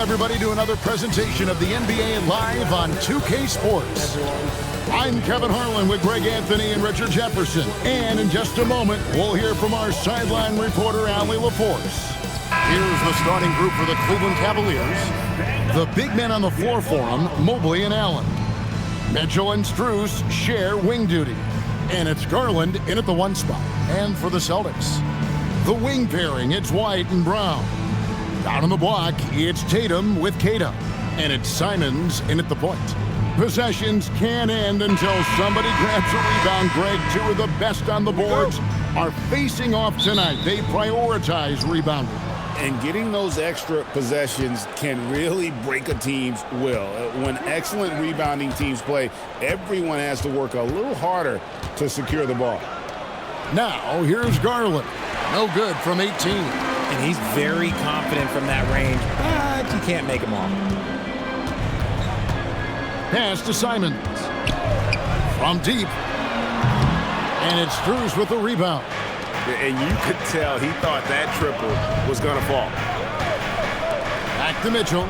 Everybody to another presentation of the NBA live on 2K Sports. I'm Kevin Harlan with Greg Anthony and Richard Jefferson. And in just a moment, we'll hear from our sideline reporter, Allie LaForce. Here's the starting group for the Cleveland Cavaliers. The big men on the floor for them, Mobley and Allen. Mitchell and Strus share wing duty. And it's Garland in at the 1 spot. And for the Celtics, the wing pairing, it's White and Brown. Down on the block, it's Tatum with Tatum. And it's Simons in at the point. Possessions can't end until somebody grabs a rebound. Greg, two of the best on the boards are facing off tonight. They prioritize rebounding. And getting those extra possessions can really break a team's will. When excellent rebounding teams play, everyone has to work a little harder to secure the ball. Now, here's Garland. No good from 18. And he's very confident from that range, but you can't make him all. Pass to Simons. From deep. And it's Strus with the rebound. And you could tell he thought that triple was going to fall. Back to Mitchell.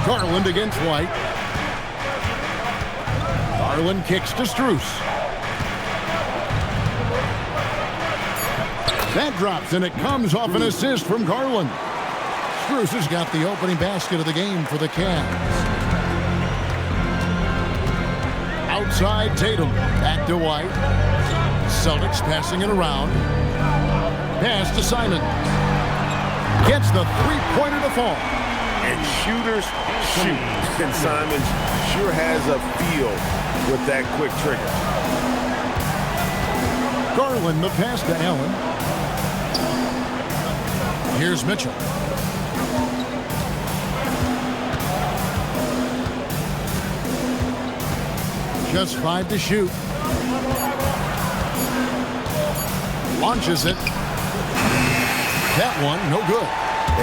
Garland against White. Garland kicks to Strus. That drops, and it comes off an assist from Garland. Strus has got the opening basket of the game for the Cavs. Outside Tatum, back to White. Celtics passing it around. Pass to Simons. Gets the three-pointer to fall. And shooters shoot. And Simons sure has a feel with that quick trigger. Garland the pass to Allen. Here's Mitchell. Just 5 to shoot. Launches it. That one, no good.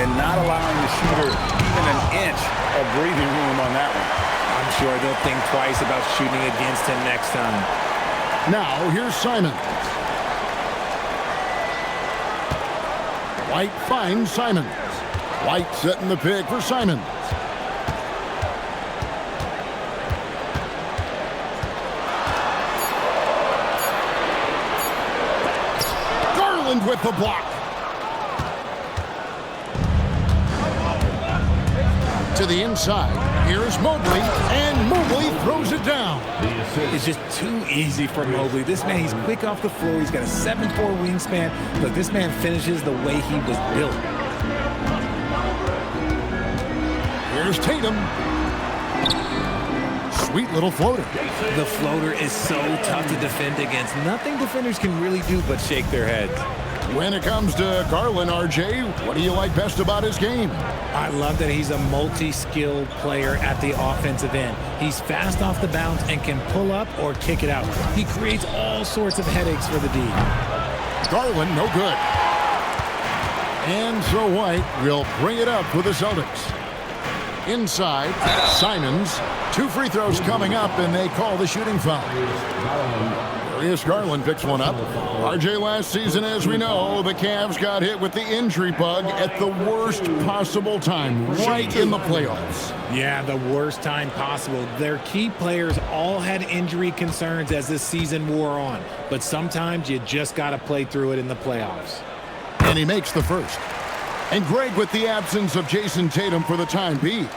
And not allowing the shooter even an inch of breathing room on that one. I'm sure they'll think twice about shooting against him next time. Now, here's Simons. White finds Simons. White setting the pick for Simons. Garland with the block. To the inside. Here's Mobley, and Mobley throws it down. It's just too easy for Mobley. This man, he's quick off the floor. He's got a 7'4" wingspan, but this man finishes the way he was built. Here's Tatum. Sweet little floater. The floater is so tough to defend against. Nothing defenders can really do but shake their heads. When it comes to Garland, RJ, what do you like best about his game? I love that he's a multi-skilled player at the offensive end. He's fast off the bounce and can pull up or kick it out. He creates all sorts of headaches for the D. Garland, no good. And so White will bring it up for the Celtics. Inside, Simons. 2 free throws coming up, and they call the shooting foul. Darius Garland picks one up. RJ, last season, as we know, the Cavs got hit with the injury bug at the worst possible time, right in the playoffs. Yeah, the worst time possible. Their key players all had injury concerns as this season wore on, but sometimes you just got to play through it in the playoffs. And he makes the first. And Greg, with the absence of Jayson Tatum for the time being,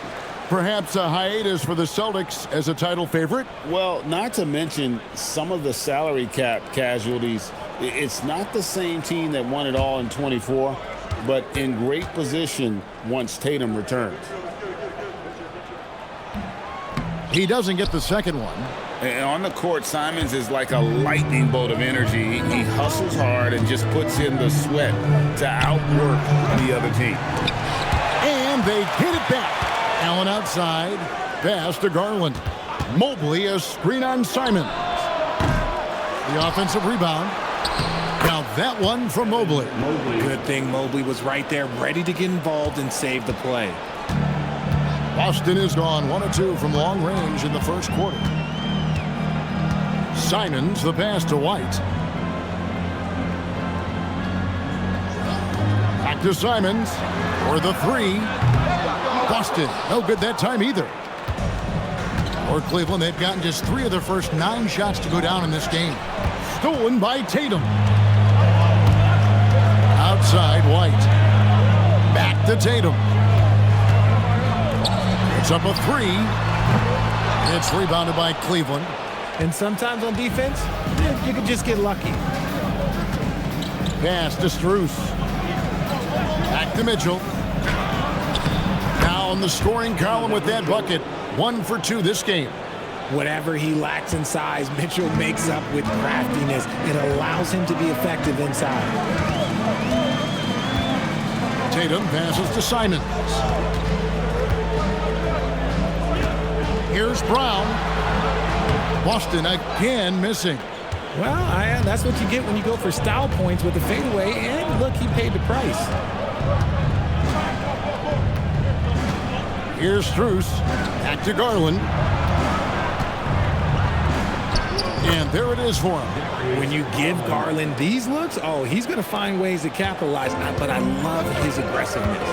perhaps a hiatus for the Celtics as a title favorite? Well, not to mention some of the salary cap casualties. It's not the same team that won it all in 24, but in great position once Tatum returns. He doesn't get the second one. And on the court, Simons is like a lightning bolt of energy. He hustles hard and just puts in the sweat to outwork the other team. And they get it back. Allen outside. Pass to Garland. Mobley, a screen on Simons. The offensive rebound. Now that one from Mobley. Good thing Mobley was right there, ready to get involved and save the play. Boston is gone 1 of 2 from long range in the first quarter. Simons, the pass to White. Back Back to Simons for the three. Boston, no good that time either. For Cleveland, they've gotten just 3 of their first 9 shots to go down in this game. Stolen by Tatum. Outside, White. Back to Tatum. It's up a 3. It's rebounded by Cleveland. And sometimes on defense, you can just get lucky. Pass to Strus. Back to Mitchell. Now in the scoring column with that bucket. 1 for 2 this game. Whatever he lacks in size, Mitchell makes up with craftiness. It allows him to be effective inside. Tatum passes to Simons. Here's Brown. Boston again missing. Well, that's what you get when you go for style points with the fadeaway. And look, he paid the price. Here's Strus. Back to Garland. And there it is for him. When you give Garland these looks, oh, he's going to find ways to capitalize. But I love his aggressiveness.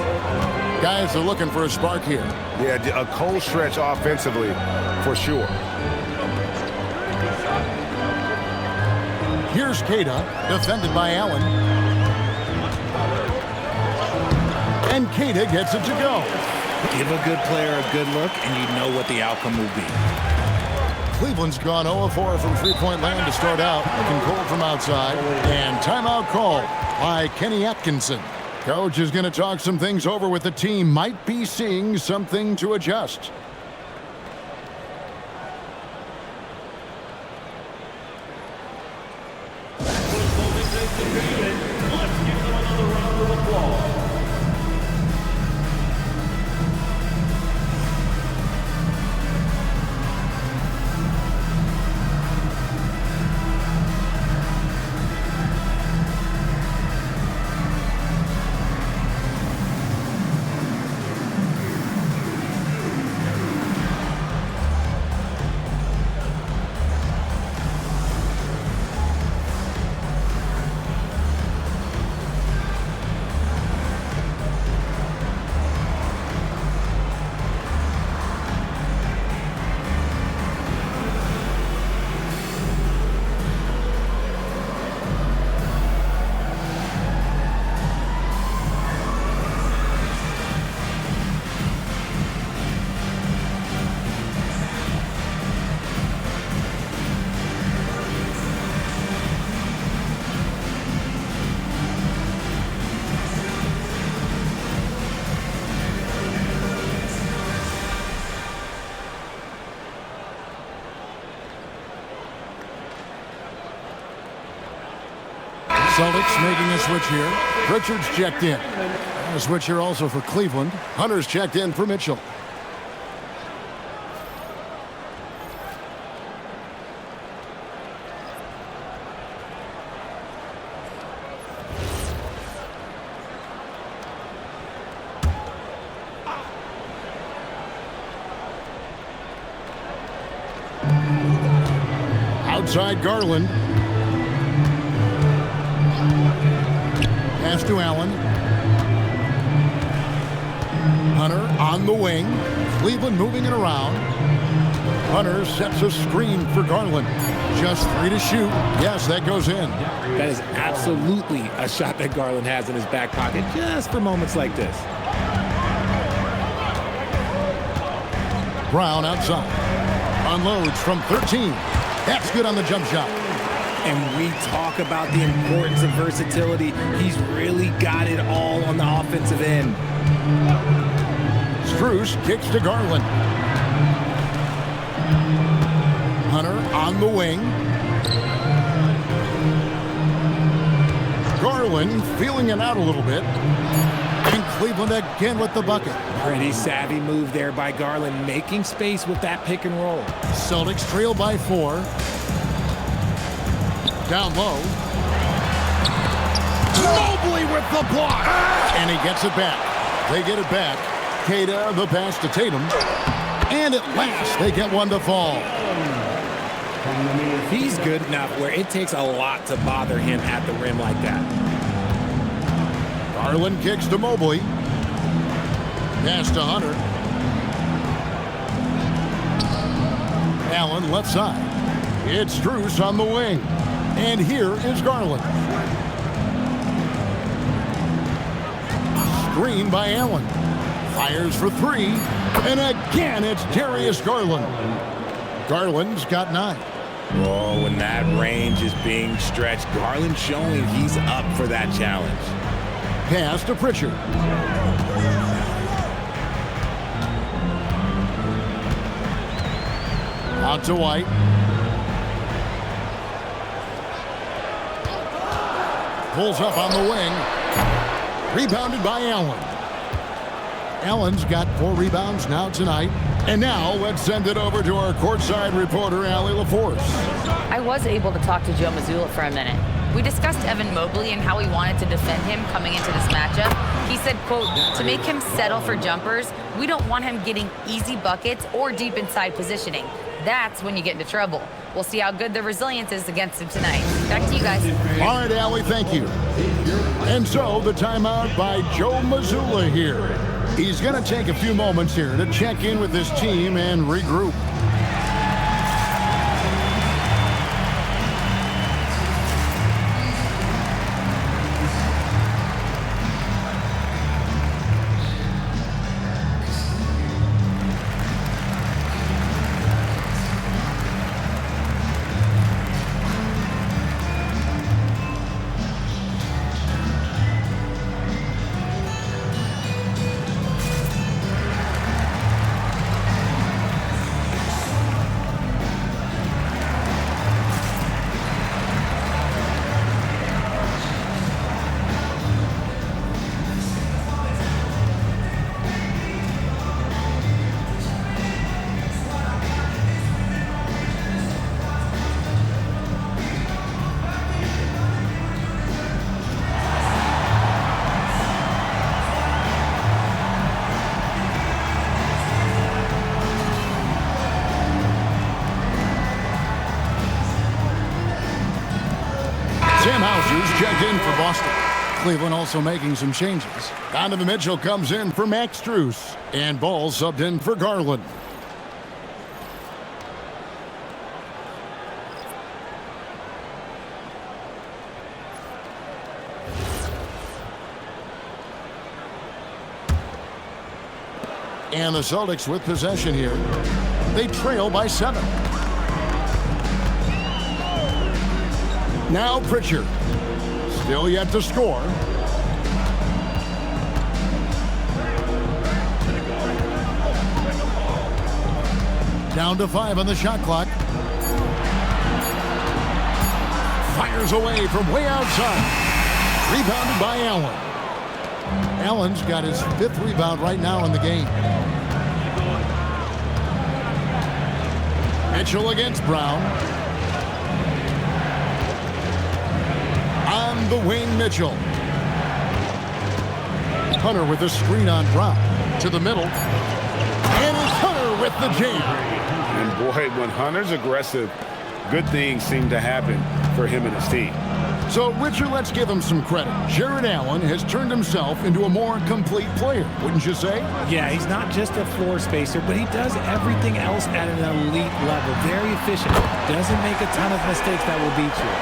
Guys are looking for a spark here. Yeah, a cold stretch offensively, for sure. Here's Keita, defended by Allen. And Keita gets it to go. Give a good player a good look, and you know what the outcome will be. Cleveland's gone 0-4 from three-point land to start out. Looking cold from outside. And timeout called by Kenny Atkinson. Coach is going to talk some things over with the team. Might be seeing something to adjust. Celtics making a switch here. Richards checked in. A switch here also for Cleveland. Hunter's checked in for Mitchell. Outside Garland. Pass to Allen. Hunter on the wing. Cleveland moving it around. Hunter sets a screen for Garland. Just 3 to shoot. Yes, that goes in. That is absolutely a shot that Garland has in his back pocket just for moments like this. Brown outside. Unloads from 13. That's good on the jump shot. And we talk about the importance of versatility. He's really got it all on the offensive end. Strus kicks to Garland. Hunter on the wing. Garland feeling it out a little bit. And Cleveland again with the bucket. Pretty savvy move there by Garland, making space with that pick and roll. Celtics trail by 4. Down low. Mobley with the block. And he gets it back. They get it back. Keita, the pass to Tatum. And at last, they get one to fall. He's good enough where it takes a lot to bother him at the rim like that. Garland kicks to Mobley. Pass to Hunter. Allen left side. It's Strus on the wing. And here is Garland. Screen by Allen. Fires for three. And again, it's Darius Garland. Garland's got 9. Oh, when that range is being stretched, Garland showing he's up for that challenge. Pass to Pritchard. Out to White. Pulls up on the wing. Rebounded by Allen. Allen's got 4 rebounds now tonight. And now let's send it over to our courtside reporter, Allie LaForce. I was able to talk to Joe Mazzulla for a minute. We discussed Evan Mobley and how he wanted to defend him coming into this matchup. He said, quote, to make him settle for jumpers, we don't want him getting easy buckets or deep inside positioning. That's when you get into trouble. We'll see how good the resilience is against him tonight. Back to you guys. All right, Allie, thank you. And so the timeout by Joe Mazzulla here. He's going to take a few moments here to check in with his team and regroup. Checked in for Boston. Cleveland also making some changes. Donovan Mitchell comes in for Max Strus. And Ball subbed in for Garland. And the Celtics with possession here. They trail by 7. Now Pritchard. Still yet to score. Down to 5 on the shot clock. Fires away from way outside. Rebounded by Allen. Allen's got his 5th rebound right now in the game. Mitchell against Brown. On the wing, Mitchell. Hunter with a screen on Brown. To the middle. And it's Hunter with the jam. And boy, when Hunter's aggressive, good things seem to happen for him and his team. So, Richard, let's give him some credit. Jarrett Allen has turned himself into a more complete player, wouldn't you say? Yeah, he's not just a floor spacer, but he does everything else at an elite level. Very efficient. Doesn't make a ton of mistakes that will beat you.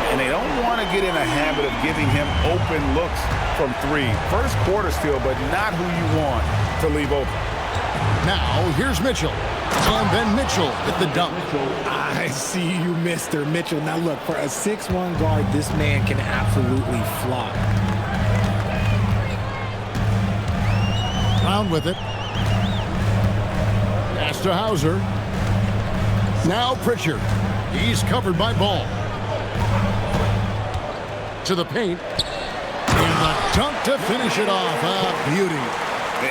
And they don't want to get in a habit of giving him open looks from 3. First quarter still, but not who you want to leave open. Now, here's Mitchell. And then Mitchell with the dunk. I see you, Mr. Mitchell. Now, look, for a 6'1" guard, this man can absolutely fly. Brown with it. Pass to Hauser. Now Pritchard. He's covered by Ball. To the paint. And the dunk to finish it off. A beauty.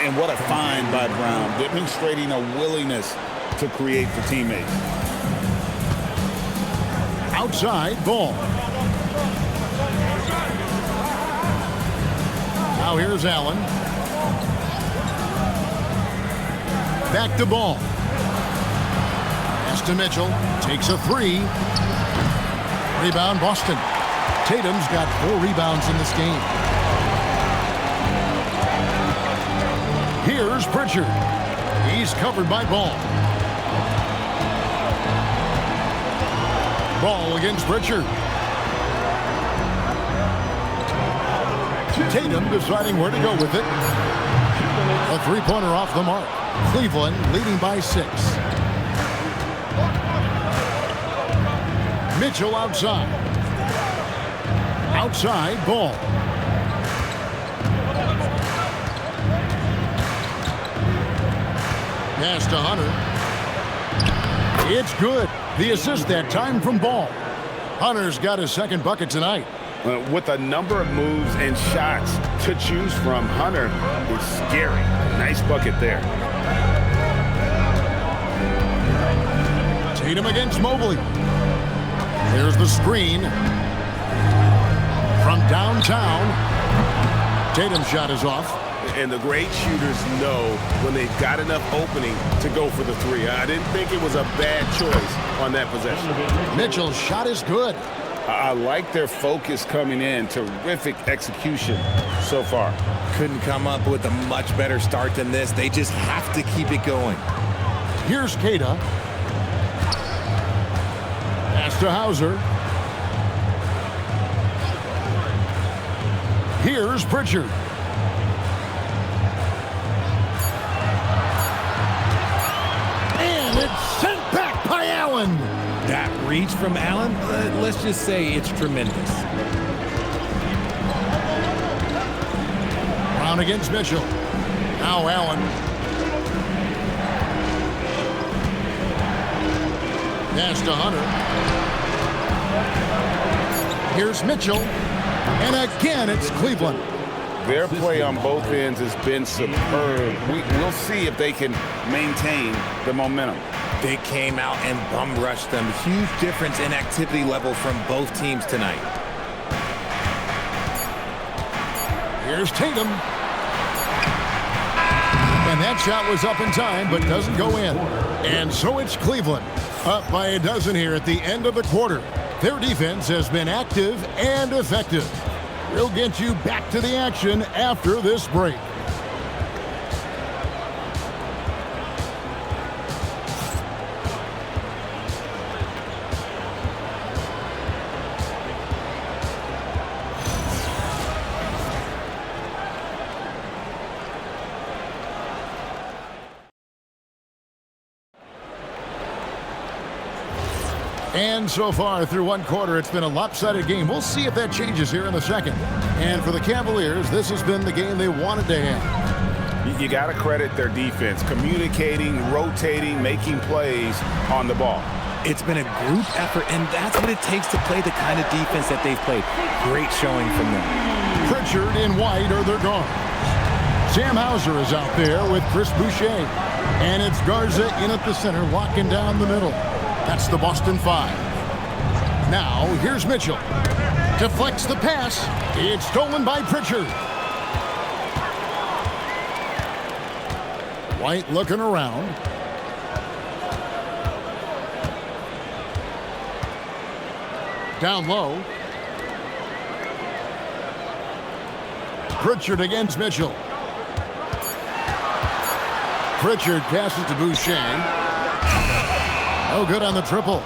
And what a find by Brown, demonstrating a willingness to create for teammates. Outside, Ball. Now here's Allen. Back to Ball. Pass to Mitchell. Takes a 3. Rebound, Boston. Tatum's got 4 rebounds in this game. Here's Pritchard. He's covered by Ball. Ball against Pritchard. Tatum deciding where to go with it. A three-pointer off the mark. Cleveland leading by 6. Mitchell outside. Outside, Ball. Pass to Hunter. It's good. The assist that time from Ball. Hunter's got his second bucket tonight. With a number of moves and shots to choose from, Hunter is scary. Nice bucket there. Tatum against Mobley. There's the screen. From downtown. Tatum's shot is off. And the great shooters know when they've got enough opening to go for the three. I didn't think it was a bad choice on that possession. Mitchell's shot is good. I like their focus coming in. Terrific execution so far. Couldn't come up with a much better start than this. They just have to keep it going. Here's Keita. Pass to Hauser. Here's Pritchard. And it's sent back by Allen. That reach from Allen, let's just say it's tremendous. Brown against Mitchell. Now Allen. Pass to Hunter. Here's Mitchell. And again, it's Cleveland. Their play on both ends has been superb. We'll see if they can maintain the momentum. They came out and bum rushed them. Huge difference in activity level from both teams tonight. Here's Tatum. And that shot was up in time, but doesn't go in. And so it's Cleveland, up by a dozen here at the end of the quarter. Their defense has been active and effective. We'll get you back to the action after this break. And so far through one quarter, it's been a lopsided game. We'll see if that changes here in the second. And for the Cavaliers, this has been the game they wanted to have. You got to credit their defense, communicating, rotating, making plays on the ball. It's been a group effort, and that's what it takes to play the kind of defense that they've played. Great showing from them. Pritchard and White are their guards. Sam Hauser is out there with Chris Boucher. And it's Garza in at the center, locking down the middle. That's the Boston 5. Now, here's Mitchell. Deflects the pass. It's stolen by Pritchard. White looking around. Down low. Pritchard against Mitchell. Pritchard passes to Boucher. Oh, good on the triple.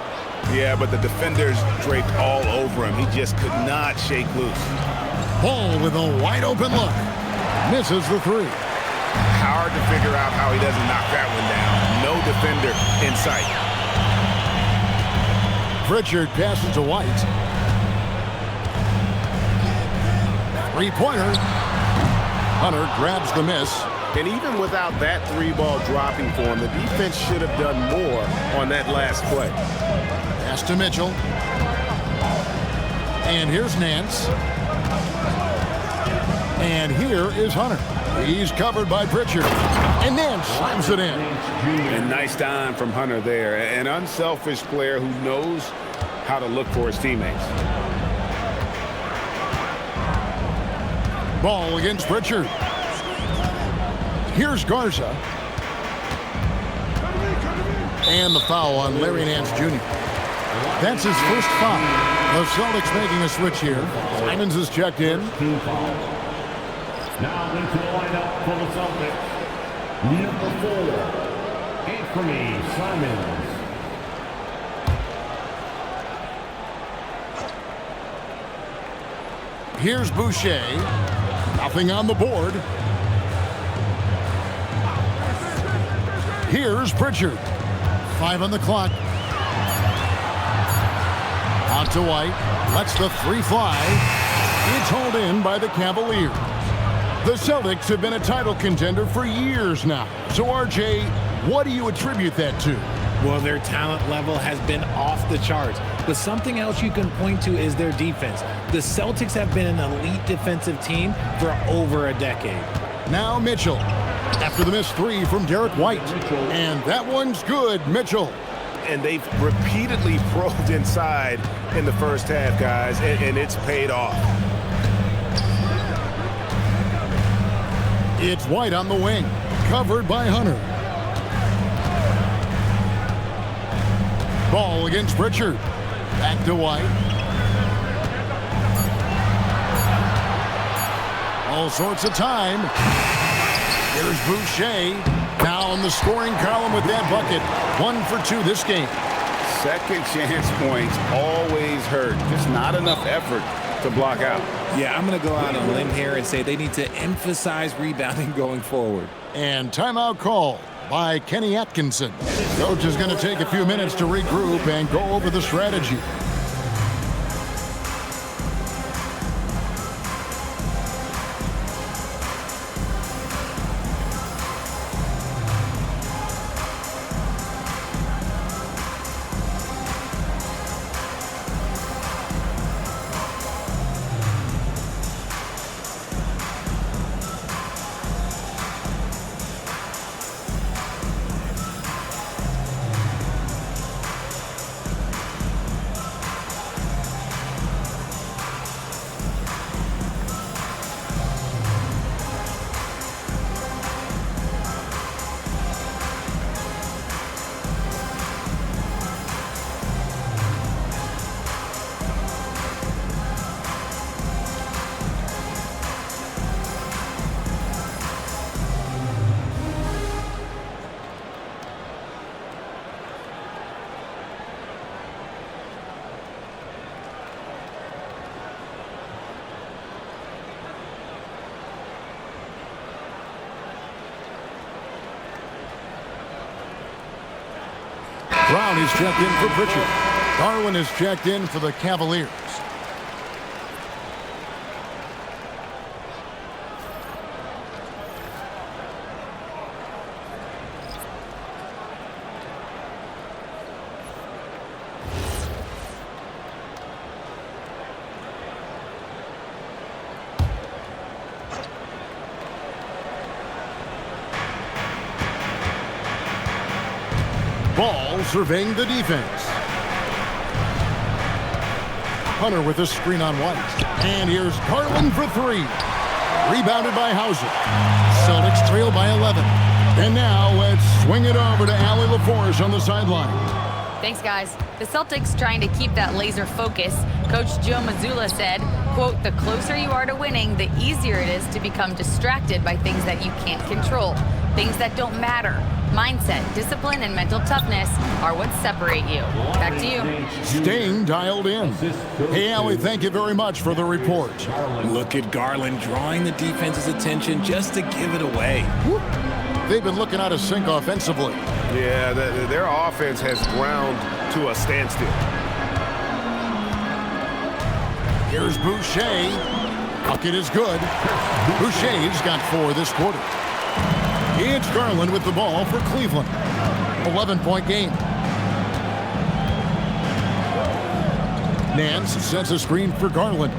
Yeah, but the defenders draped all over him. He just could not shake loose. Ball with a wide open look. Misses the three. Hard to figure out how he doesn't knock that one down. No defender in sight. Pritchard passes to White. Three-pointer. Hunter grabs the miss. And even without that three-ball dropping for him, the defense should have done more on that last play. Pass to Mitchell. And here's Nance. And here is Hunter. He's covered by Pritchard. And Nance slams it in. And nice dime from Hunter there. An unselfish player who knows how to look for his teammates. Ball against Pritchard. Here's Garza. And the foul on Larry Nance Jr. That's his first foul. The Celtics making a switch here. Simons is checked in. Now into the lineup for the Celtics. Number 4, Anfernee Simons. Here's Boucher. Nothing on the board. Here's Pritchard. 5 on the clock. Out to White. Lets the 3 fly. It's hauled in by the Cavaliers. The Celtics have been a title contender for years now. So, RJ, what do you attribute that to? Well, their talent level has been off the charts. But something else you can point to is their defense. The Celtics have been an elite defensive team for over a decade. Now Mitchell. After the missed 3 from Derek White. And that one's good, Mitchell. And they've repeatedly probed inside in the first half, guys, and it's paid off. It's White on the wing. Covered by Hunter. Ball against Pritchard. Back to White. All sorts of time. Here's Boucher. Now in the scoring column with that bucket. 1 for 2 this game. Second chance points always hurt. Just not enough effort to block out. Yeah, I'm going to go out on a limb here and say they need to emphasize rebounding going forward. And timeout call by Kenny Atkinson. Coach is going to take a few minutes to regroup and go over the strategy. Brown is checked in for Pritchard. Garland is checked in for the Cavaliers. Ball surveying the defense. Hunter with a screen on White. And here's Garland for 3. Rebounded by Hauser. Celtics trail by 11. And now let's swing it over to Allie LaForce on the sideline. Thanks, guys. The Celtics trying to keep that laser focus. Coach Joe Mazzulla said, quote, "The closer you are to winning, the easier it is to become distracted by things that you can't control, things that don't matter. Mindset, discipline, and mental toughness are what separate you." Back to you. Staying dialed in. Hey, Allie, thank you very much for the report. Look at Garland drawing the defense's attention just to give it away. They've been looking out of sync offensively. Yeah, their offense has ground to a standstill. Here's Boucher. Bucket is good. Boucher's got 4 this quarter. It's Garland with the ball for Cleveland. 11-point game. Nance sets a screen for Garland.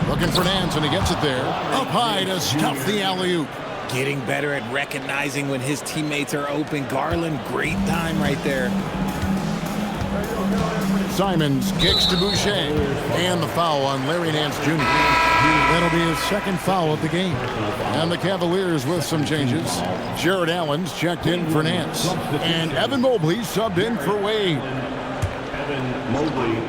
Looking for Nance, and he gets it there. Up high to stuff the alley-oop. Getting better at recognizing when his teammates are open. Garland, great time right there. Simons kicks to Boucher. And the foul on Larry Nance Jr. That'll be his second foul of the game. And the Cavaliers with some changes. Jarrett Allen's checked in for Nance. And Evan Mobley subbed in for Wade. Evan Mobley.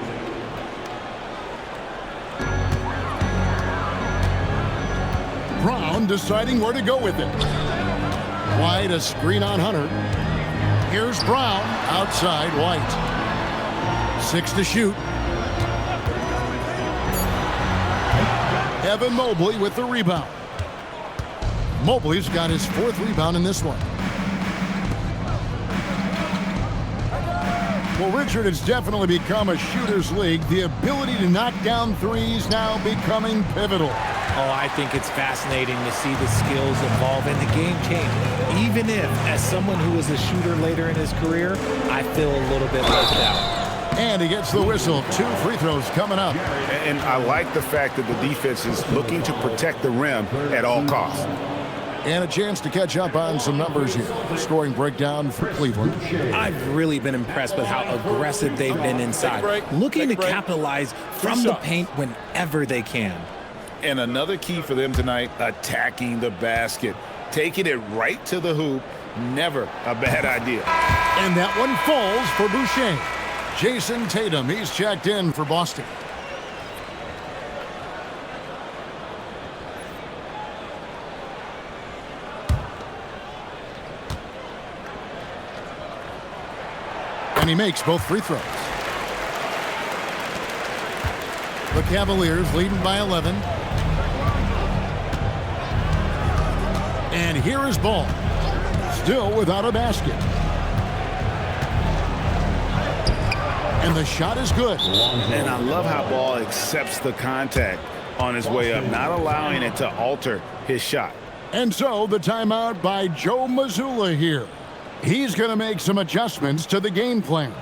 Brown deciding where to go with it. White, a screen on Hunter. Here's Brown, outside White. 6 to shoot. Evan Mobley with the rebound. Mobley's got his 4th rebound in this one. Well, Richard, it's definitely become a shooter's league. The ability to knock down threes now becoming pivotal. Oh, I think it's fascinating to see the skills evolve and the game change. Even if, as someone who was a shooter later in his career, I feel a little bit left out. And he gets the whistle. 2 free throws coming up. And I like the fact that the defense is looking to protect the rim at all costs. And a chance to catch up on some numbers here. Scoring breakdown for Cleveland. I've really been impressed with how aggressive they've been inside, looking to capitalize from the paint whenever they can. And another key for them tonight, attacking the basket. Taking it right to the hoop, never a bad idea. And that one falls for Boucher. Jayson Tatum, he's checked in for Boston. And he makes both free throws. The Cavaliers leading by 11. And here is Ball. Still without a basket. And the shot is good. And I love how Ball accepts the contact on his way up, not allowing it to alter his shot. And so the timeout by Joe Mazzulla here. He's going to make some adjustments to the game plan.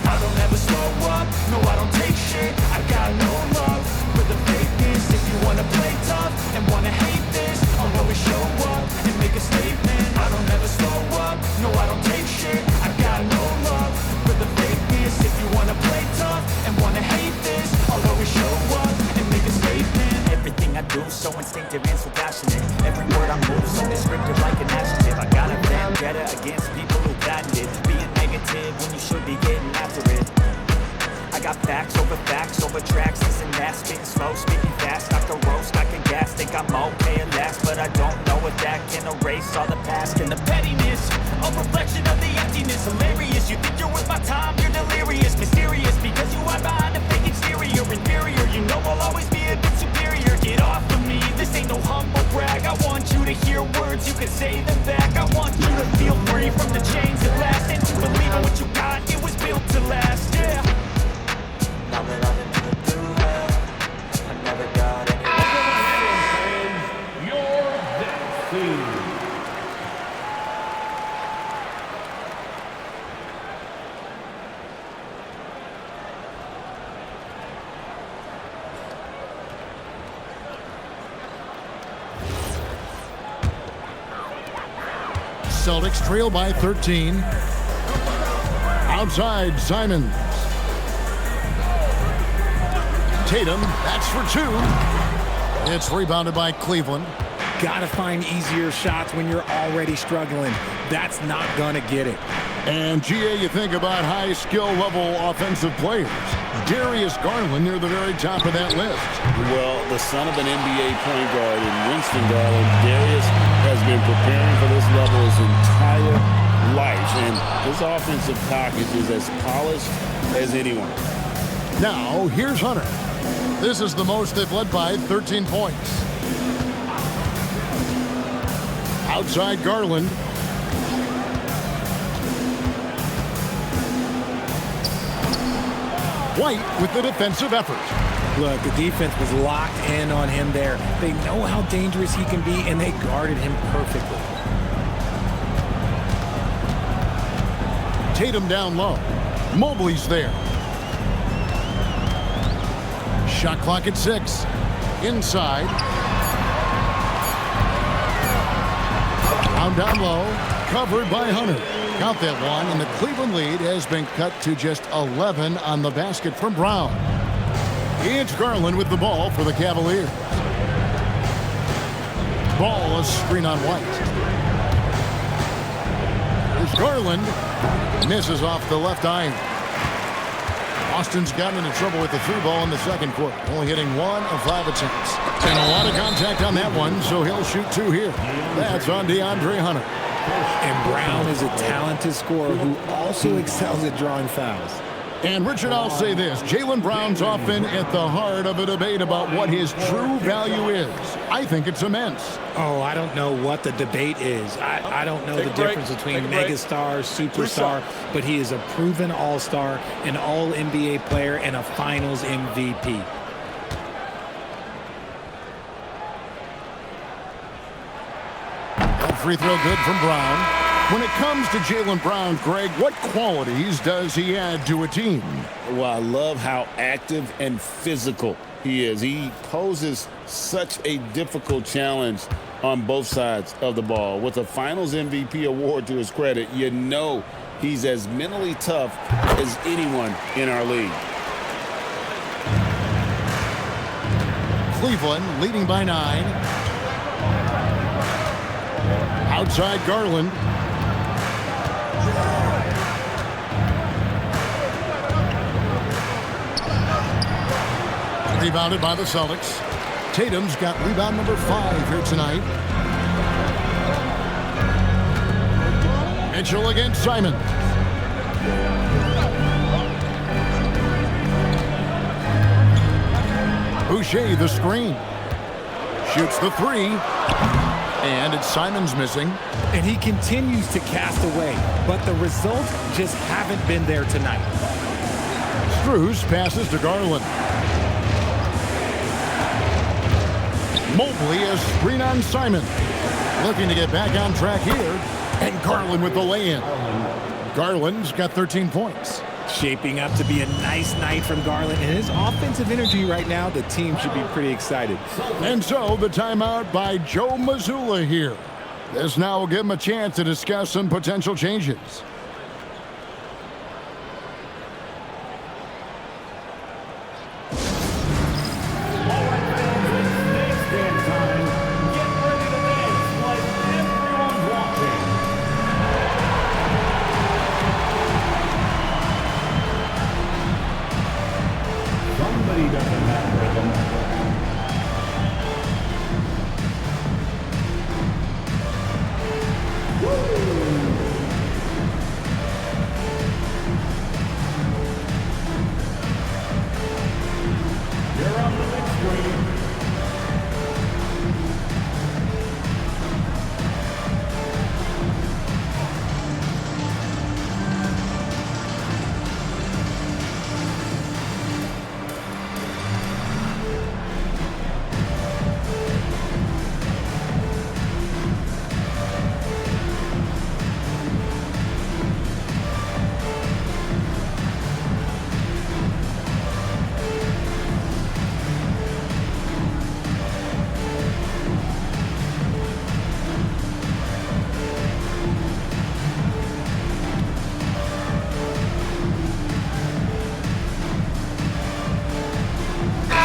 I don't ever slow up, no I don't take shit. I got no love for the fakeness. If you wanna play tough and wanna hate this, I'll always show up and make a statement. I don't ever slow up, no I don't take shit. I got no love for the fakeness. If you wanna play tough and wanna hate this, I'll always show up and make a statement. Everything I do so instinctive and so passionate. Every word I move so descriptive like an adjective. I got a vendetta against people who patented being negative when you should be getting after it. I got facts over tracks, this and that, spitting slow, speaking fast, I can roast, I can gas, think I'm okay at last, but I don't know if that can erase all the past and the pettiness, a reflection of the emptiness, hilarious, you think you're worth my time, you're delirious, mysterious, because you hide behind a fake exterior, inferior, you know I'll always be a bit superior, get off of me, this ain't no humble brag, I want you to hear words, you can say them back, I want you to feel free from the chains that last, and to believe in what you got, it was built to last, yeah. Now that I've been through hell, I never got any. Your destiny. Celtics trail by 13. Outside, Simons. Tatum, that's for 2. It's rebounded by Cleveland. Gotta find easier shots when you're already struggling. That's not gonna get it. And GA, you think about high skill level offensive players. Darius Garland near the very top of that list. Well, the son of an NBA point guard in Winston Garland, Darius has been preparing for this level his entire life, and his offensive package is as polished as anyone. Now, here's Hunter. This is the most they've led by, 13 points. Outside Garland. White with the defensive effort. Look, the defense was locked in on him there. They know how dangerous he can be, and they guarded him perfectly. Tatum down low. Mobley's there. Shot clock at 6. Inside. Down low. Covered by Hunter. Count that one, and the Cleveland lead has been cut to just 11 on the basket from Brown. It's Garland with the ball for the Cavaliers. Ball, a screen on White. The Garland misses off the left iron. Boston's gotten into trouble with the three ball in the second quarter, only hitting 1 of 5 attempts. And a lot of contact on that one, so he'll shoot 2 here. That's on DeAndre Hunter. And Brown is a talented scorer who also excels at drawing fouls. And Richard, I'll say this. Jaylen Brown's often at the heart of a debate about what his true value is. I think it's immense. Oh, I don't know what the debate is. I don't know the difference between megastar, superstar, but he is a proven all-star, an all-NBA player, and a finals MVP. That free throw good from Brown. When it comes to Jaylen Brown, Greg, what qualities does he add to a team? Well, I love how active and physical he is. He poses such a difficult challenge on both sides of the ball. With a Finals MVP award to his credit, you know he's as mentally tough as anyone in our league. Cleveland leading by 9. Outside Garland. Rebounded by the Celtics. Tatum's got rebound number 5 here tonight. Mitchell against Simons. Boucher the screen. Shoots the 3. And it's Simons missing. And he continues to cast away, but the results just haven't been there tonight. Strus passes to Garland. Mobley a screen on Simons. Looking to get back on track here. And Garland with the lay-in. Garland's got 13 points. Shaping up to be a nice night from Garland. And his offensive energy right now, the team should be pretty excited. And so the timeout by Joe Mazzulla here. This now will give him a chance to discuss some potential changes.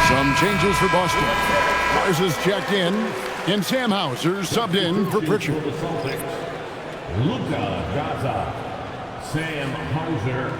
Some changes for Boston. Mars is checked in, and Sam Hauser subbed in for Pritchard. Luka Gaza, Sam Hauser.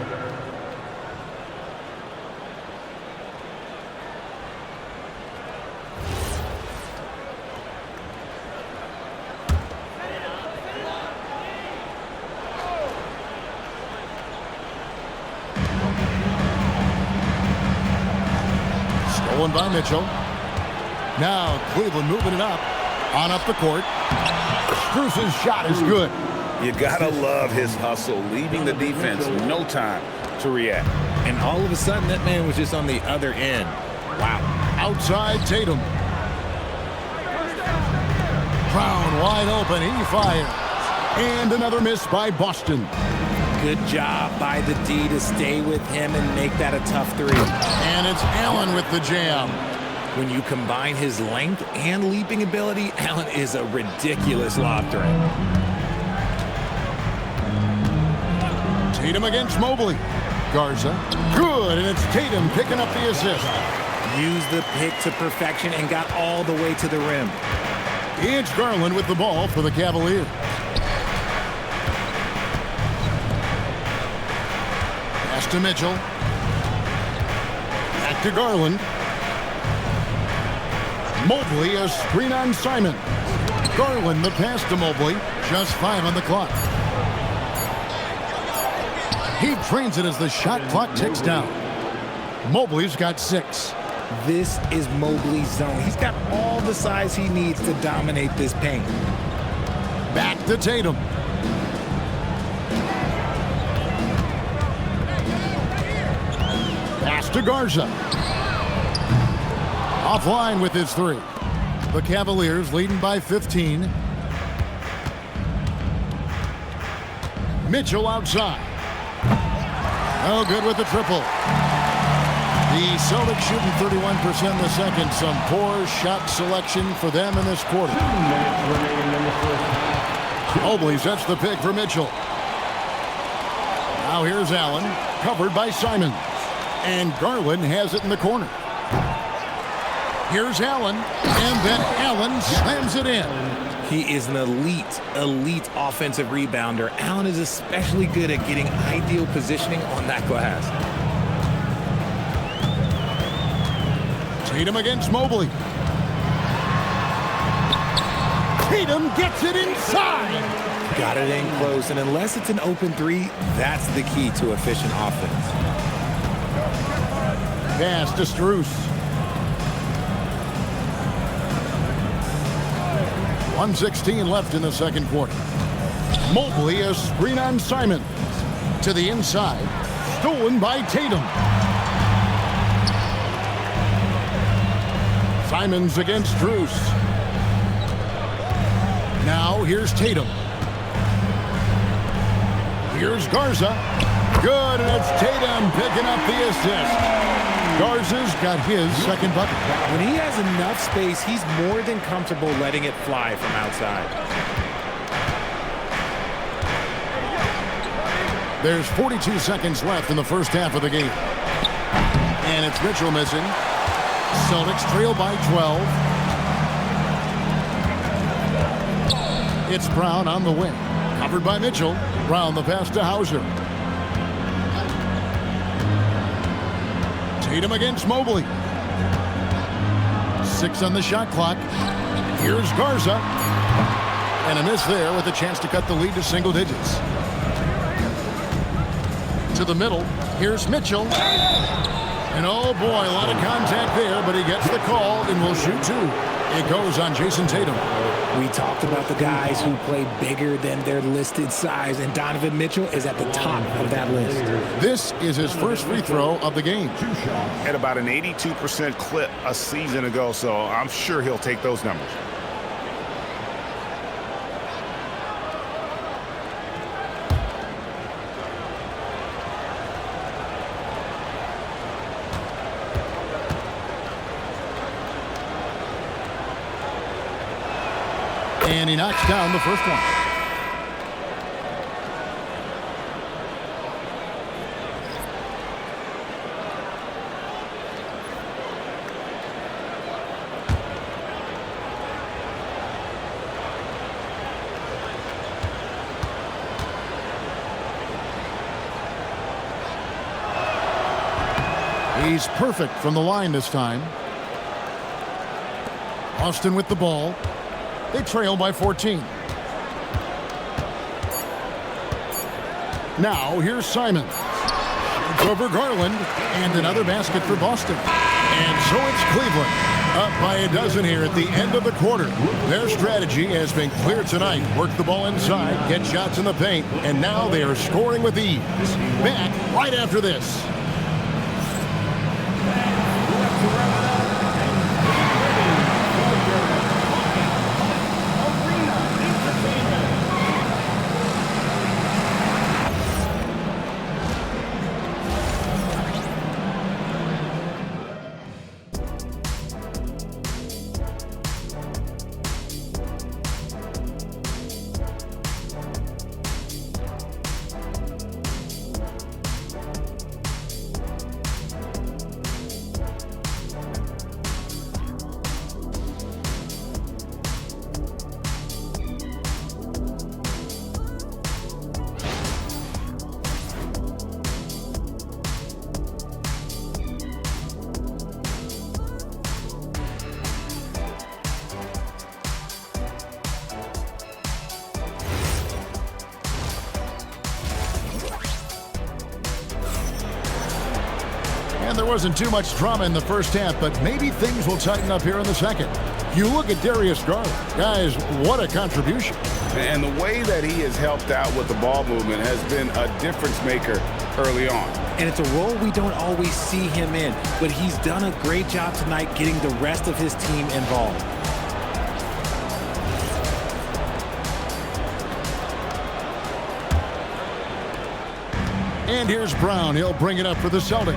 Stolen by Mitchell. Now Cleveland moving it up. On up the court. Strus's shot is good. You gotta love his hustle, leaving the defense no time to react. And all of a sudden, that man was just on the other end. Wow. Outside Tatum. Brown wide open. He fires. And another miss by Boston. Good job by the D to stay with him and make that a tough three. And it's Allen with the jam. When you combine his length and leaping ability, Allen is a ridiculous lob threat. Tatum against Mobley. Garza. Good, and it's Tatum picking up the assist. Used the pick to perfection and got all the way to the rim. It's Garland with the ball for the Cavaliers. to Mitchell. Back to Garland. Mobley, a screen on Simon. Garland, the pass to Mobley. Just 5 on the clock. He trains it as the shot clock ticks down. Mobley's got 6. This is Mobley's zone. He's got all the size he needs to dominate this paint. Back to Tatum. Pass to Garza. Offline with his 3. The Cavaliers leading by 15. Mitchell outside. Oh, good with the triple. The Celtics shooting 31% in the second. Some poor shot selection for them in this quarter. Mobley sets the pick for Mitchell. Now here's Allen, covered by Simons. And Garland has it in the corner. Here's Allen, and then Allen slams it in. He is an elite offensive rebounder. Allen is especially good at getting ideal positioning on that glass. Tatum against Mobley. Tatum gets it inside. Got it in close, and unless it's an open 3, that's the key to efficient offense. Pass to Strus. 1:16 left in the second quarter. Mobley, a screen on Simon. To the inside. Stolen by Tatum. Simons against Strus. Now here's Tatum. Here's Garza. Good, and it's Tatum picking up the assist. Garza's got his second bucket. When he has enough space, he's more than comfortable letting it fly from outside. There's 42 seconds left in the first half of the game. And it's Mitchell missing. Celtics trail by 12. It's Brown on the wing. Covered by Mitchell. Brown the pass to Hauser. Tatum against Mobley. 6 on the shot clock. Here's Garza. And a miss there with a chance to cut the lead to single digits. To the middle. Here's Mitchell. And oh boy, a lot of contact there, but he gets the call and will shoot 2. It goes on Jayson Tatum. We talked about the guys who play bigger than their listed size, and Donovan Mitchell is at the top of that list. This is his first free throw of the game. At about an 82% clip a season ago, so I'm sure he'll take those numbers. And he knocks down the first one. He's perfect from the line this time. Austin with the ball. They trail by 14. Now here's Simons. Shoots over Garland. And another basket for Boston. And so it's Cleveland. Up by a dozen here at the end of the quarter. Their strategy has been clear tonight. Work the ball inside, get shots in the paint, and now they are scoring with ease. Back right after this. And there wasn't too much drama in the first half, but maybe things will tighten up here in the second. You look at Darius, Garland. Guys, what a contribution. And the way that he has helped out with the ball movement has been a difference maker early on. And it's a role we don't always see him in, but he's done a great job tonight getting the rest of his team involved. And here's Brown. He'll bring it up for the Celtics.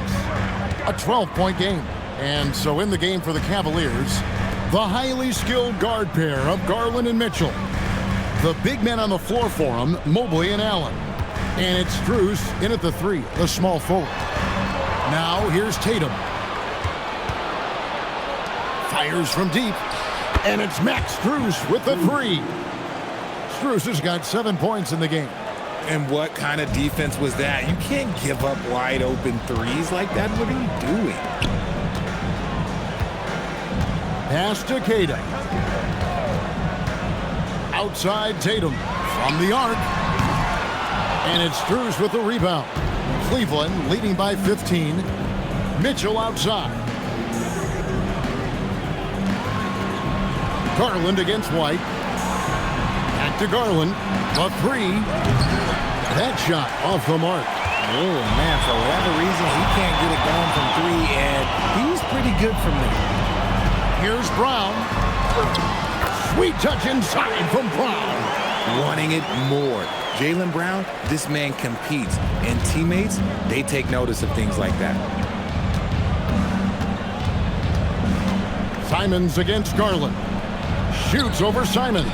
A 12-point game. And so in the game for the Cavaliers, the highly skilled guard pair of Garland and Mitchell. The big men on the floor for them, Mobley and Allen. And it's Strus in at the 3, the small forward. Now here's Tatum. Fires from deep. And it's Max Strus with the 3. Strus has got 7 points in the game. And what kind of defense was that? You can't give up wide open threes like that. What are you doing? Pass to Tatum. Outside Tatum from the arc. And it's Strus with the rebound. Cleveland leading by 15. Mitchell outside. Garland against White. Back to Garland. The 3. That shot off the mark. Oh, man, for whatever reason, he can't get it going from 3, and he's pretty good from there. Here's Brown. Sweet touch inside from Brown. Wanting it more. Jaylen Brown, this man competes, and teammates, they take notice of things like that. Simons against Garland. Shoots over Simons.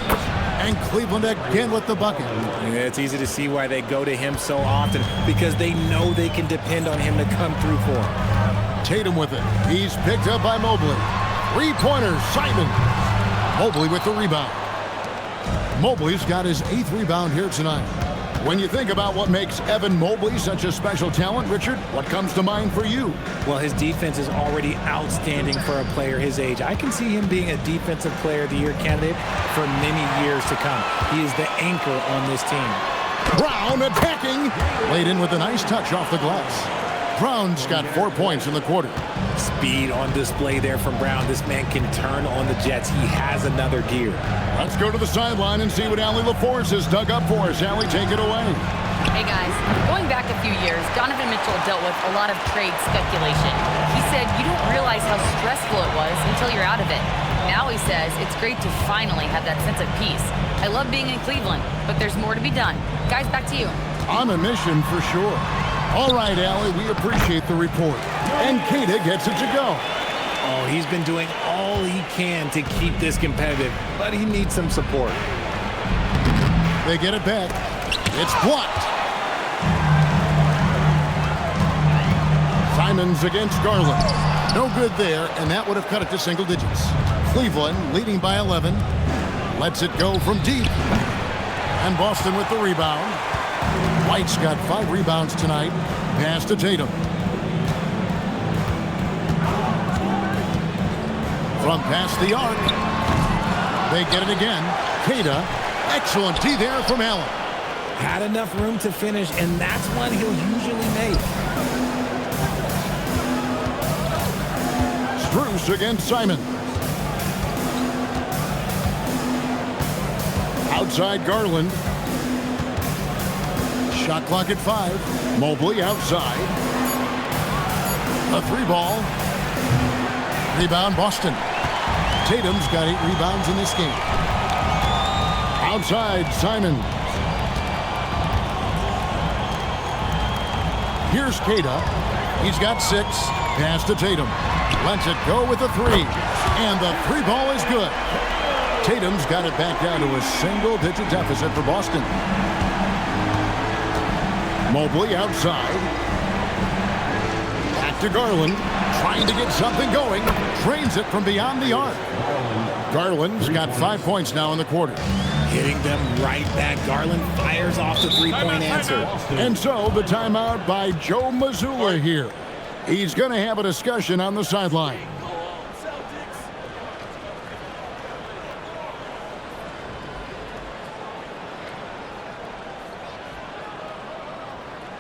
And Cleveland again with the bucket. Yeah, it's easy to see why they go to him so often, because they know they can depend on him to come through for them. Tatum with it. He's picked up by Mobley. 3-pointer, Simons. Mobley with the rebound. Mobley's got his 8th rebound here tonight. When you think about what makes Evan Mobley such a special talent, Richard, what comes to mind for you? Well, his defense is already outstanding for a player his age. I can see him being a Defensive Player of the Year candidate for many years to come. He is the anchor on this team. Brown attacking. Laid in with a nice touch off the glass. Brown's got 4 points in the quarter. Speed on display there from Brown. This man can turn on the Jets. He has another gear. Let's go to the sideline and see what Allie LaForce has dug up for us. Allie, take it away. Hey guys, going back a few years, Donovan Mitchell dealt with a lot of trade speculation. He said you don't realize how stressful it was until you're out of it. Now he says it's great to finally have that sense of peace. I love being in Cleveland, but there's more to be done. Guys, back to you. On a mission for sure. All right, Allie, we appreciate the report. And Kata gets it to go. Oh, he's been doing all he can to keep this competitive, but he needs some support. They get it back. It's blocked. Simons against Garland. No good there, and that would have cut it to single digits. Cleveland leading by 11. Lets it go from deep. And Boston with the rebound. White's got 5 rebounds tonight. Pass to Tatum. From past the arc. They get it again. Kata. Excellent D there from Allen. Had enough room to finish, and that's one he'll usually make. Strus against Simon. Outside Garland. Shot clock at 5. Mobley outside. A 3-ball. Rebound Boston. Tatum's got 8 rebounds in this game. Outside Simons. Here's Kata. He's got 6. Pass to Tatum. Lets it go with a 3. And the 3-ball is good. Tatum's got it back down to a single-digit deficit for Boston. Mobley outside. Back to Garland. Trying to get something going. Drains it from beyond the arc. Garland's got 5 points now in the quarter. Hitting them right back. Garland fires off the 3-point answer. And so the timeout by Joe Mazzulla here. He's going to have a discussion on the sideline.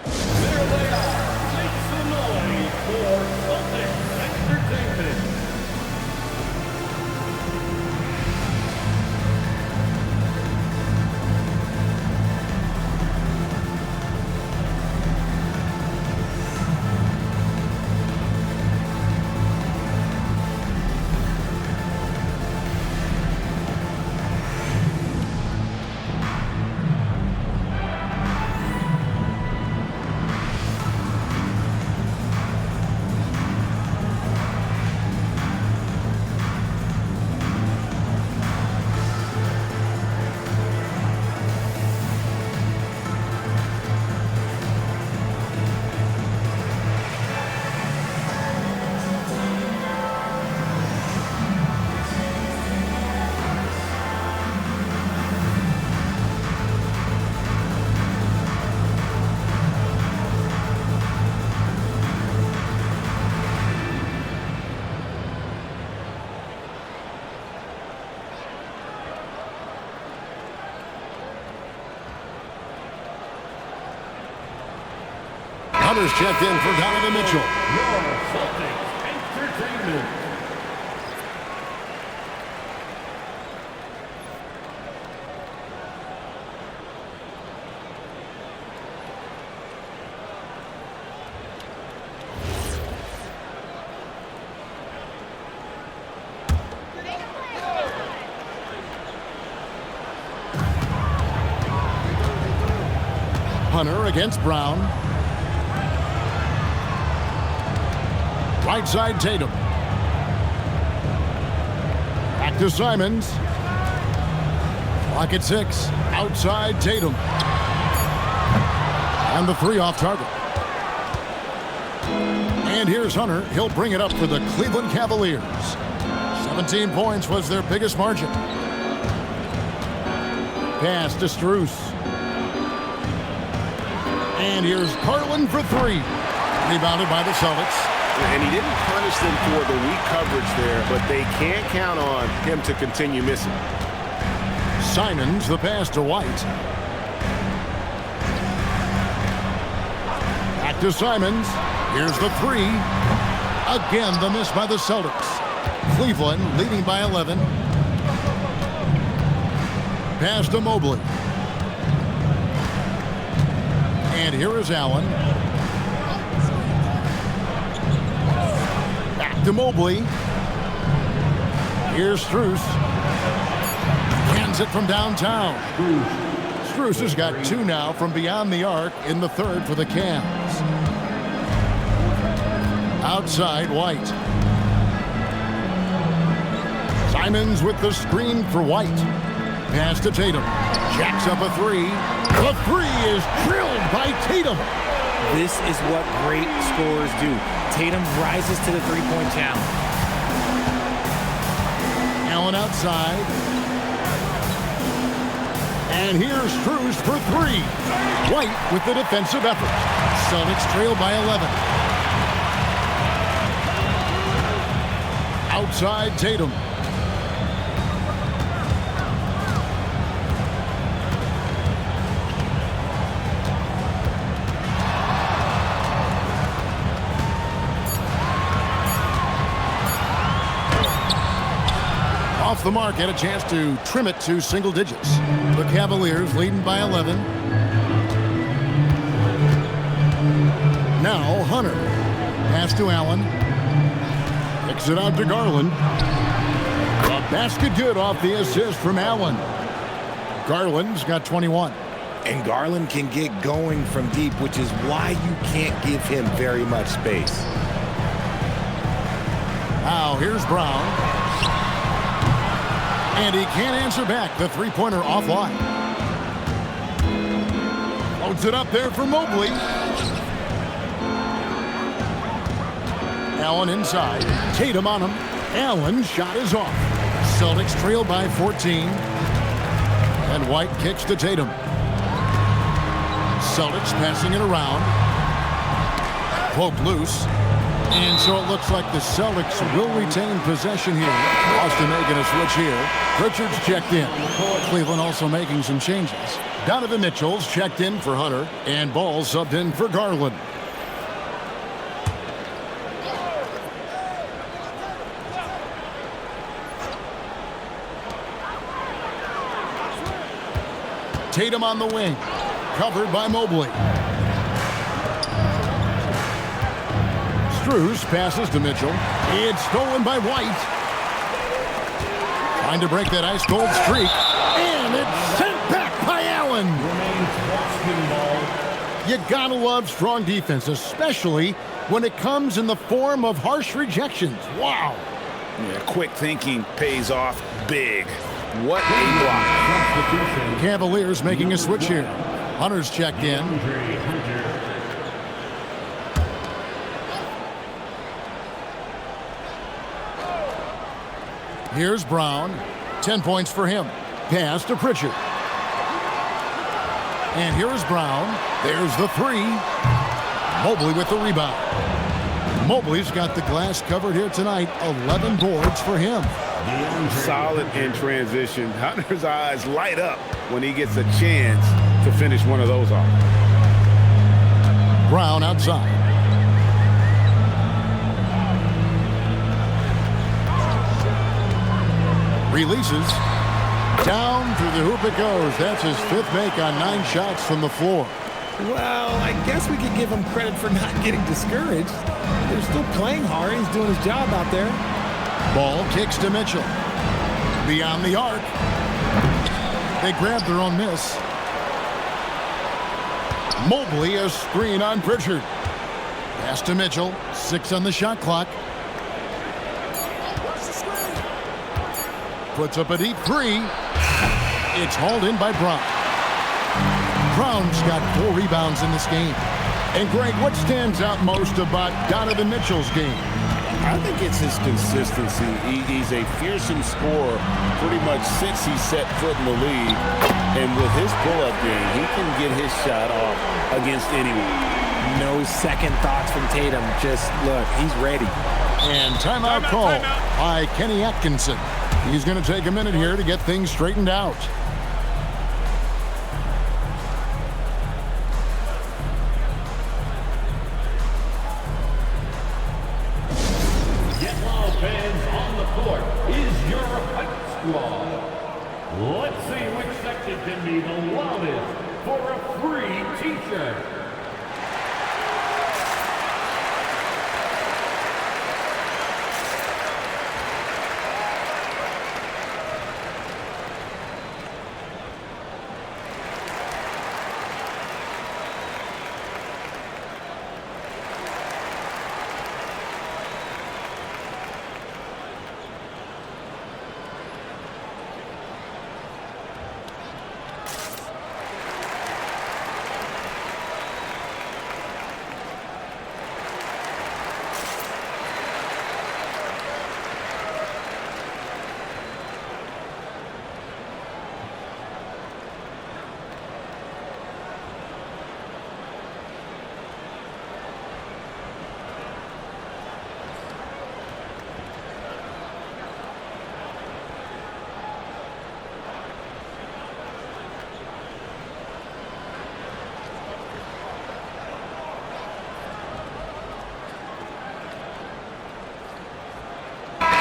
There they are. Make some noise for Hunter's checked in for Donovan Mitchell. Your Celtics Entertainment. Hunter against Brown. Right side Tatum. Back to Simons. Clock at 6. Outside Tatum. And the 3 off target. And here's Hunter. He'll bring it up for the Cleveland Cavaliers. 17 points was their biggest margin. Pass to Strus. And here's Garland for 3. Rebounded by the Celtics. And he didn't punish them for the weak coverage there, but they can't count on him to continue missing. Simons, the pass to White. Back to Simons. Here's the 3. Again, the miss by the Celtics. Cleveland leading by 11. Pass to Mobley. And here is Allen. Back to Mobley. Here's Strus. Hands it from downtown. Strus has got 2 now from beyond the arc in the 3rd for the Cavs. Outside White. Simons with the screen for White. Pass to Tatum. Jacks up a 3. The 3 is drilled by Tatum. This is what great scorers do. Tatum rises to the three-point challenge. Allen outside. And here's Strus for 3. White with the defensive effort. Celtics trail by 11. Outside Tatum. Off the mark, had a chance to trim it to single digits. The Cavaliers leading by 11. Now Hunter. Pass to Allen. Kicks it out to Garland. A basket good off the assist from Allen. Garland's got 21. And Garland can get going from deep, which is why you can't give him very much space. Now here's Brown. And he can't answer back. The three-pointer offline. Loads it up there for Mobley. Allen inside. Tatum on him. Allen's shot is off. Celtics trail by 14. And White kicks to Tatum. Celtics passing it around. Poked loose. And so it looks like the Celtics will retain possession here. Boston making a switch here. Richards checked in. Cleveland also making some changes. Donovan Mitchell's checked in for Hunter. And Ball subbed in for Garland. Tatum on the wing. Covered by Mobley. Strus passes to Mitchell. It's stolen by White. Trying to break that ice-cold streak. And it's sent back by Allen. You gotta love strong defense, especially when it comes in the form of harsh rejections. Wow. Yeah, quick thinking pays off big. What a block. Cavaliers making a switch here. Hunter's checked in. Here's Brown. 10 points for him. Pass to Pritchard. And here's Brown. There's the 3. Mobley with the rebound. Mobley's got the glass covered here tonight. 11 boards for him. Solid in transition. Hunter's eyes light up when he gets a chance to finish one of those off. Brown outside. Releases. Down through the hoop it goes. That's his 5th make on 9 shots from the floor. Well, I guess we could give him credit for not getting discouraged. They're still playing hard. He's doing his job out there. Ball kicks to Mitchell. Beyond the arc. They grab their own miss. Mobley a screen on Pritchard. Pass to Mitchell. 6 on the shot clock. Puts up a deep 3. It's hauled in by Brown. Brown's got 4 rebounds in this game. And Greg, what stands out most about Donovan Mitchell's game? I think it's his consistency. He's a fearsome scorer pretty much since he set foot in the league. And with his pull-up game, he can get his shot off against anyone. No second thoughts from Tatum. Just look, he's ready. And timeout call by Kenny Atkinson. He's going to take a minute here to get things straightened out. Yellow fans on the court is your hype squad. Let's see which section can be the loudest for a free t-shirt.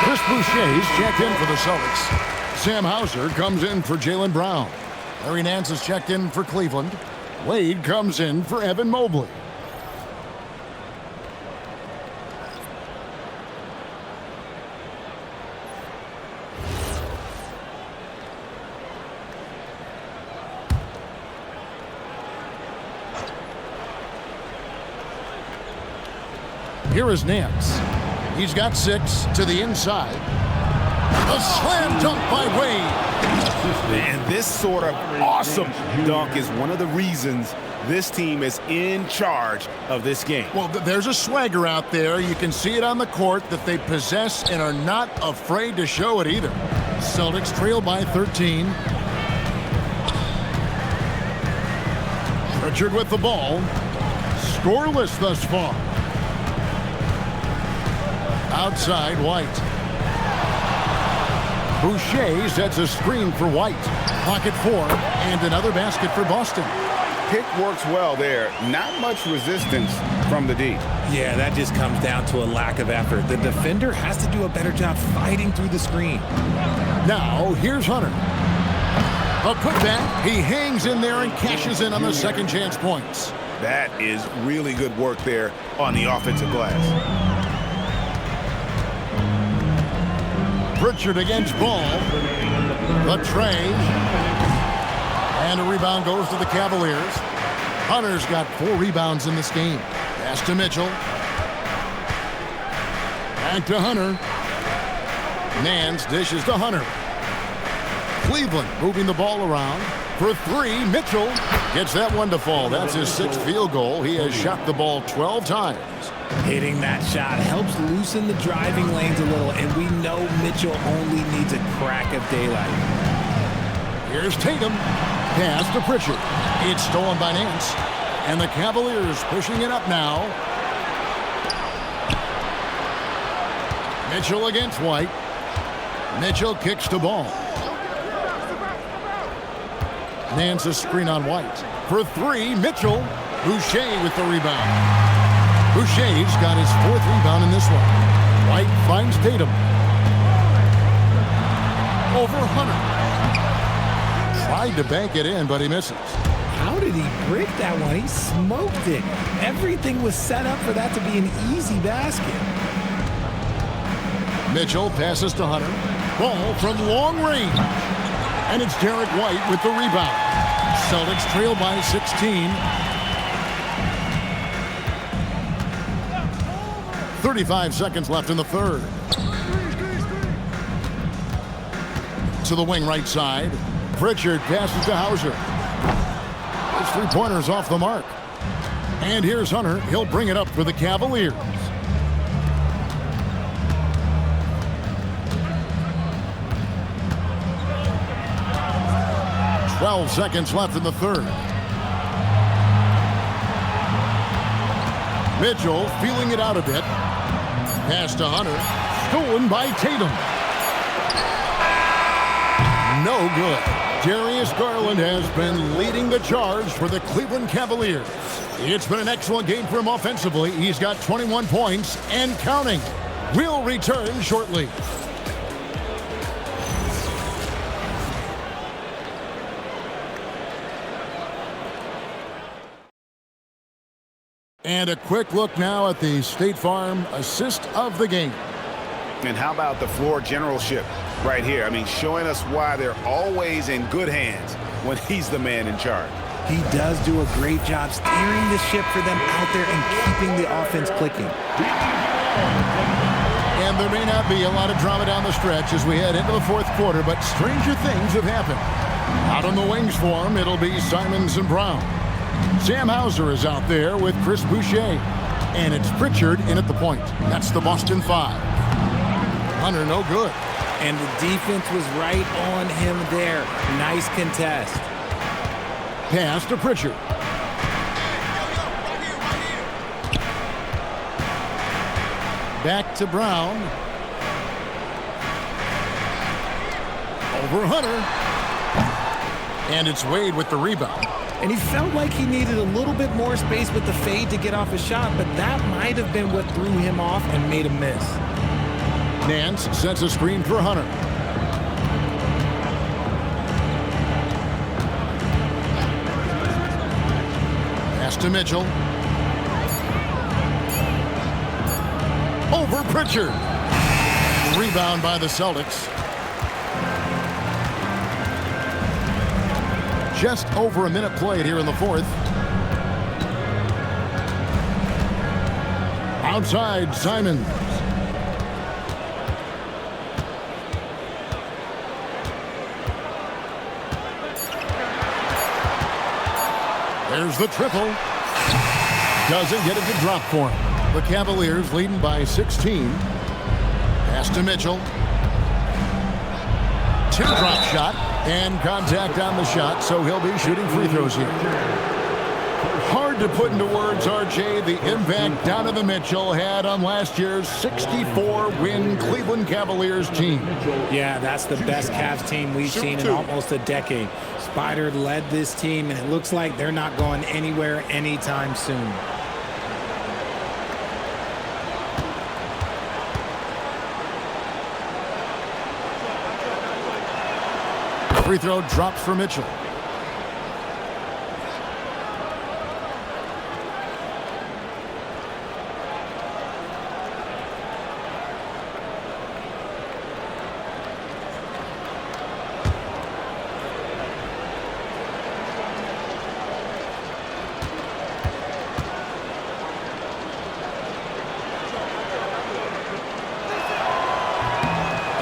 Chris Boucher's checked in for the Celtics. Sam Hauser comes in for Jaylen Brown. Larry Nance is checked in for Cleveland. Wade comes in for Evan Mobley. Here is Nance. He's got 6 to the inside. A slam dunk by Wade. And this sort of awesome dunk is one of the reasons this team is in charge of this game. Well, there's a swagger out there. You can see it on the court that they possess and are not afraid to show it either. Celtics trail by 13. Pritchard with the ball. Scoreless thus far. Outside, White. Boucher sets a screen for White. Pocket 4, and another basket for Boston. Pick works well there. Not much resistance from the D. Yeah, that just comes down to a lack of effort. The defender has to do a better job fighting through the screen. Now, here's Hunter. A putback. He hangs in there and cashes in on the second chance points. That is really good work there on the offensive glass. Pritchard against Ball. The tray. And a rebound goes to the Cavaliers. Hunter's got 4 rebounds in this game. Pass to Mitchell. Back to Hunter. Nance dishes to Hunter. Cleveland moving the ball around. For 3, Mitchell gets that one to fall. That's his 6th field goal. He has shot the ball 12 times. Hitting that shot helps loosen the driving lanes a little, and we know Mitchell only needs a crack of daylight. Here's Tatum. Pass to Pritchard. It's stolen by Nance. And the Cavaliers pushing it up now. Mitchell against White. Mitchell kicks to Ball. Nance a screen on White. For 3, Mitchell. Boucher with the rebound. Boucher's got his 4th rebound in this one. White finds Tatum. Over Hunter. Tried to bank it in, but he misses. How did he break that one? He smoked it. Everything was set up for that to be an easy basket. Mitchell passes to Hunter. Ball from long range. And it's Jarrett White with the rebound. Celtics trail by 16. 35 seconds left in the third. To the wing right side. Pritchard passes to Hauser. His three-pointer's off the mark. And here's Hunter. He'll bring it up for the Cavaliers. 12 seconds left in the third. Mitchell feeling it out a bit. Pass to Hunter. Stolen by Tatum. No good. Darius Garland has been leading the charge for the Cleveland Cavaliers. It's been an excellent game for him offensively. He's got 21 points and counting. We'll return shortly. And a quick look now at the State Farm assist of the game. And how about the floor generalship right here? I mean, showing us why they're always in good hands when he's the man in charge. He does do a great job steering the ship for them out there and keeping the offense clicking. And there may not be a lot of drama down the stretch as we head into the fourth quarter, but stranger things have happened. Out on the wings for him, it'll be Simons and Brown. Sam Hauser is out there with Chris Boucher. And it's Pritchard in at the point. That's the Boston 5. Hunter, no good. And the defense was right on him there. Nice contest. Pass to Pritchard. Back to Brown. Over Hunter. And it's Wade with the rebound. And he felt like he needed a little bit more space with the fade to get off a shot, but that might have been what threw him off and made him miss. Nance sets a screen for Hunter. Pass to Mitchell. Over Pritchard. Rebound by the Celtics. Just over a minute played here in the fourth. Outside, Simons. There's the triple. Doesn't get it to drop for him. The Cavaliers leading by 16. Pass to Mitchell. Two-drop shot. And contact on the shot, so he'll be shooting free throws here. Hard to put into words, RJ, the impact Donovan Mitchell had on last year's 64-win Cleveland Cavaliers team. Yeah, that's the best Cavs team we've seen in almost a decade. Spider led this team, and it looks like they're not going anywhere anytime soon. Free throw drops for Mitchell.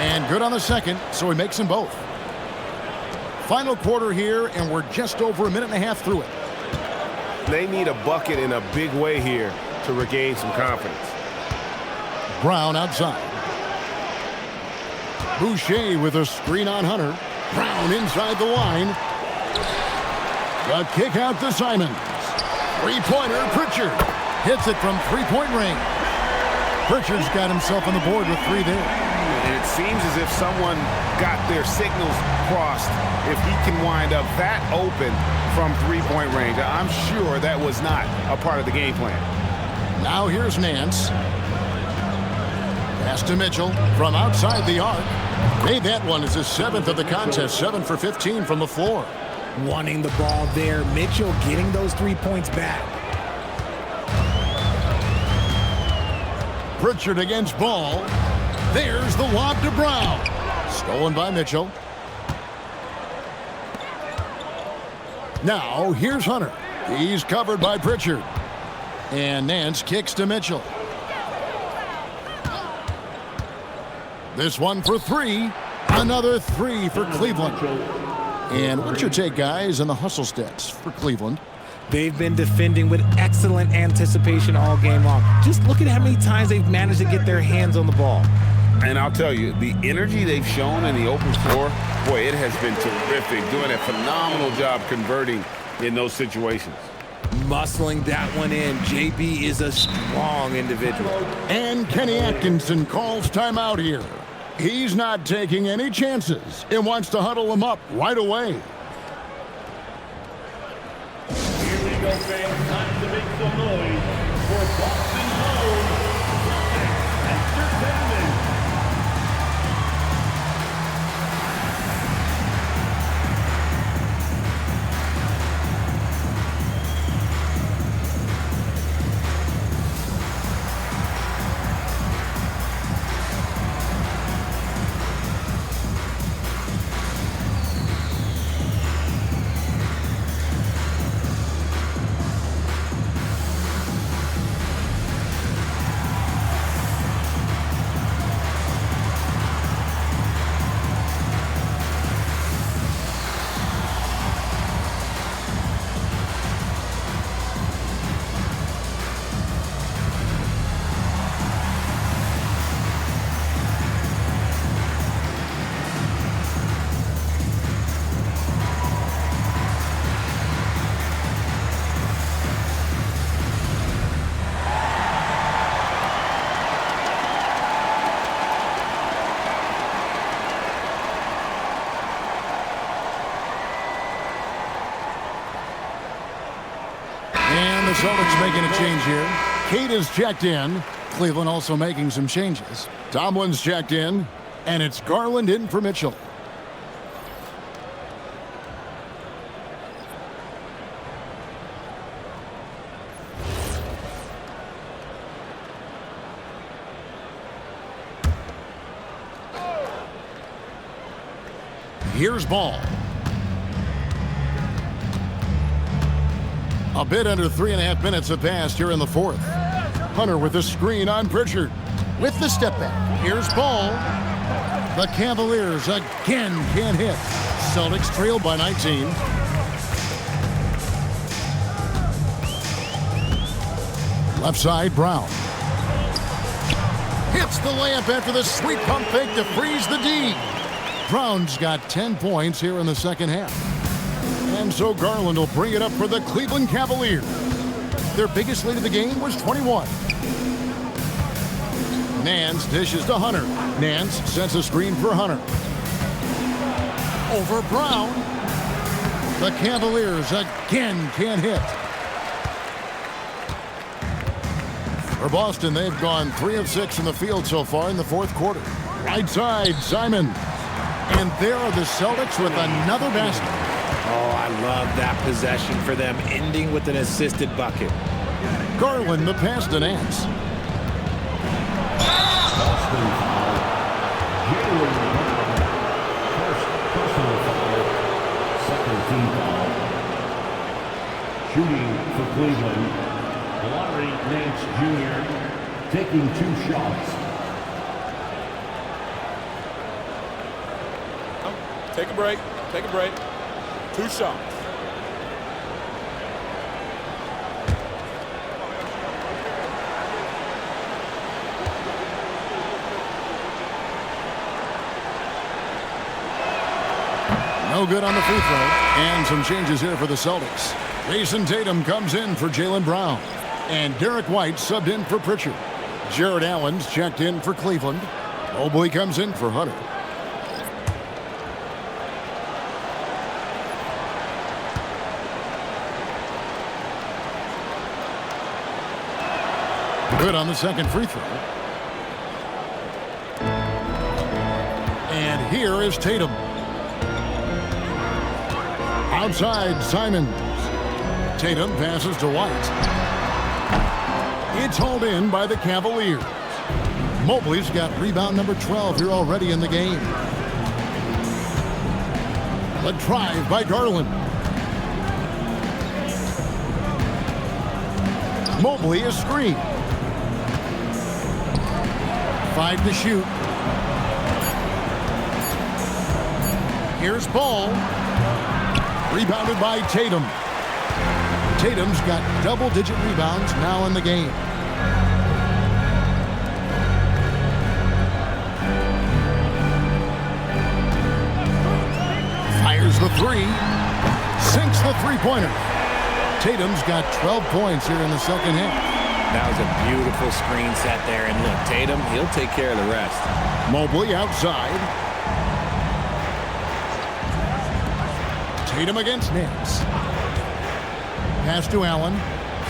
And good on the second, so he makes them both. Final quarter here, and we're just over a minute and a half through it. They need a bucket in a big way here to regain some confidence. Brown outside. Boucher with a screen on Hunter. Brown inside the line. The kick out to Simons. Three-pointer, Pritchard. Hits it from three-point range. Pritchard's got himself on the board with three there. and it seems as if someone got their signals crossed if he can wind up that open from three-point range. I'm sure that was not a part of the game plan. Now here's Nance. Pass to Mitchell from outside the arc. Made that one as his 7th of the contest, 7 for 15 from the floor. Wanting the ball there. Mitchell getting those 3 points back. Pritchard against Ball. There's the lob to Brown. Stolen by Mitchell. Now here's Hunter. He's covered by Pritchard. And Nance kicks to Mitchell. This one for 3. Another 3 for Cleveland. And what's your take, guys, on the hustle stats for Cleveland? They've been defending with excellent anticipation all game long. Just look at how many times they've managed to get their hands on the ball. And I'll tell you, the energy they've shown in the open floor, boy, it has been terrific. Doing a phenomenal job converting in those situations. Muscling that one in. JB is a strong individual. And Kenny Atkinson calls timeout here. He's not taking any chances and wants to huddle them up right away. Here we go, fans. Time to make some noise for Boston's own Entertainment. And the Celtics making a change here. Kate is checked in. Cleveland also making some changes. Tomlin's checked in. And it's Garland in for Mitchell. Here's Ball. A bit under 3.5 minutes have passed here in the fourth. Hunter with the screen on Pritchard. With the step back. Here's Ball. The Cavaliers again can't hit. Celtics trailed by 19. Left side, Brown. Hits the layup after the sweet pump fake to freeze the D. Brown's got 10 points here in the second half. And so Garland will bring it up for the Cleveland Cavaliers. Their biggest lead of the game was 21. Nance dishes to Hunter. Nance sets a screen for Hunter. Over Brown. The Cavaliers again can't hit. For Boston, they've gone 3 of 6 in the field so far in the fourth quarter. Right side, Simons. And there are the Celtics with another basket. Oh, I love that possession for them, ending with an assisted bucket. Garland the pass to Nance. Boston foul. Jaylen Brown. First personal foul. Second team foul. Shooting for Cleveland. Larry Nance Jr. taking 2 shots. Take a break. Take a break. 2 shots. No good on the free throw. And some changes here for the Celtics. Jayson Tatum comes in for Jaylen Brown. And Derek White subbed in for Pritchard. Jarrett Allen's checked in for Cleveland. Mobley comes in for Hunter. Good on the second free throw. And here is Tatum. Outside, Simons. Tatum passes to White. It's hauled in by the Cavaliers. Mobley's got rebound number 12 here already in the game. The drive by Garland. Mobley is screened. 5 to shoot. Here's Ball. Rebounded by Tatum. Tatum's got double-digit rebounds now in the game. Fires the three. Sinks the three-pointer. Tatum's got 12 points here in the second half. That was a beautiful screen set there. And look, Tatum, he'll take care of the rest. Mobley outside. Tatum against Nance. Pass to Allen.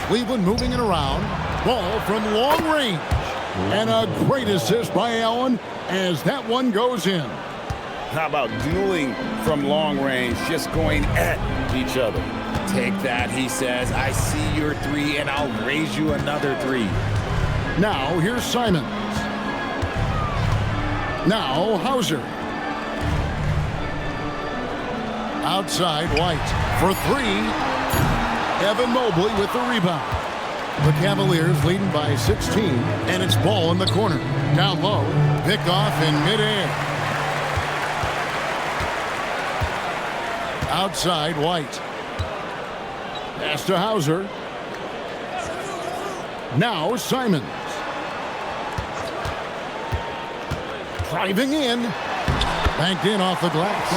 Cleveland moving it around. Ball from long range. And a great assist by Allen as that one goes in. How about dueling from long range, just going at each other? Take that, he says. I see your three, and I'll raise you another three. Now, here's Simons. Now, Hauser. Outside, White. For three, Evan Mobley with the rebound. The Cavaliers leading by 16, and it's Ball in the corner. Down low, pick off in midair. Outside, White. Pass to Hauser. Now Simons. Driving in. Banked in off the glass.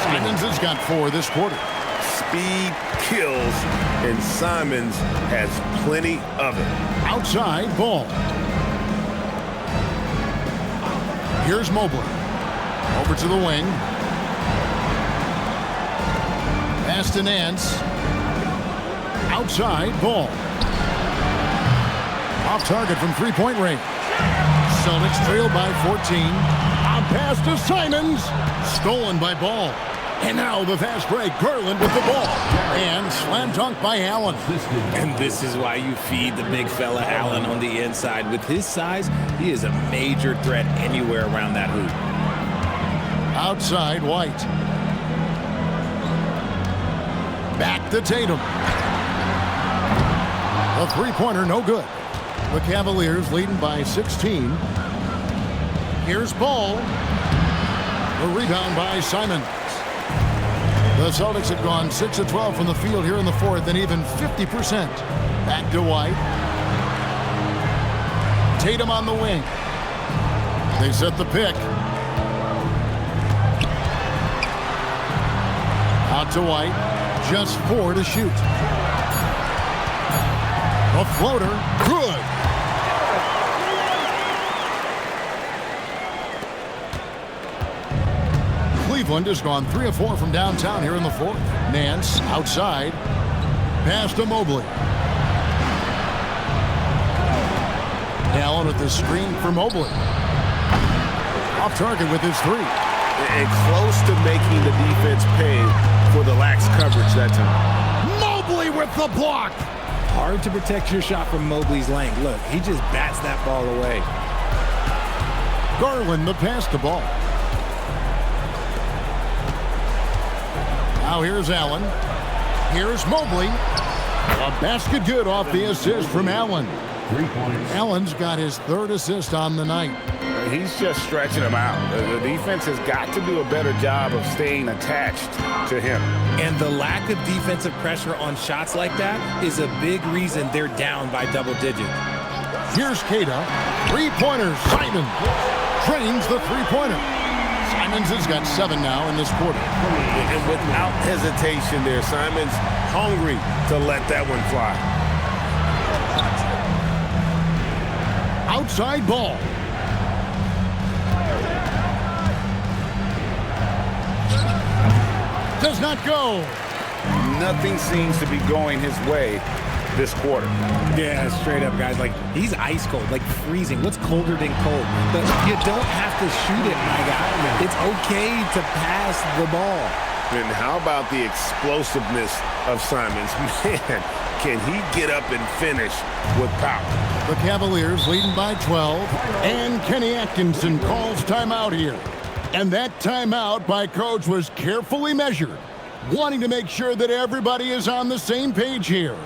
Simons has got 4 this quarter. Speed kills, and Simons has plenty of it. Outside, Ball. Here's Mobley. Over to the wing. Pass to Nance. Outside, Ball. Off target from three-point range. Celtics trail by 14. On pass to Simons. Stolen by Ball. And now the fast break. Garland with the ball. And slam dunk by Allen. And this is why you feed the big fella Allen on the inside. With his size, he is a major threat anywhere around that hoop. Outside, White. Back to Tatum. A three-pointer, no good. The Cavaliers leading by 16. Here's Ball. The rebound by Simons. The Celtics have gone 6 of 12 from the field here in the fourth, and even 50%. Back to White. Tatum on the wing. They set the pick. Out to White. Just 4 to shoot. A floater. Good. Cleveland has gone 3 of 4 from downtown here in the fourth. Nance outside. Pass to Mobley. Allen with the screen for Mobley. Off target with his three. And close to making the defense pay for the lax coverage that time. Mobley with the block. Hard to protect your shot from Mobley's length. Look, he just bats that ball away. Garland the pass to Ball. Now here's Allen. Here's Mobley. A basket good off the assist from Allen. 3 points. Allen's got his 3rd assist on the night. He's just stretching him out. The defense has got to do a better job of staying attached to him. And the lack of defensive pressure on shots like that is a big reason they're down by double digits. Here's Keita. Three-pointer. Simons drains the three-pointer. Simons has got 7 now in this quarter. And without hesitation there, Simons hungry to let that one fly. Outside Ball. does not go. Nothing seems to be going his way this quarter. Yeah, straight up, guys. Like, he's ice cold, like freezing. What's colder than cold? But you don't have to shoot it, my guy. It's okay to pass the ball. And how about the explosiveness of Simons? Man, can he get up and finish with power? The Cavaliers leading by 12, and Kenny Atkinson calls timeout here. And that timeout by Coach was carefully measured, wanting to make sure that everybody is on the same page here.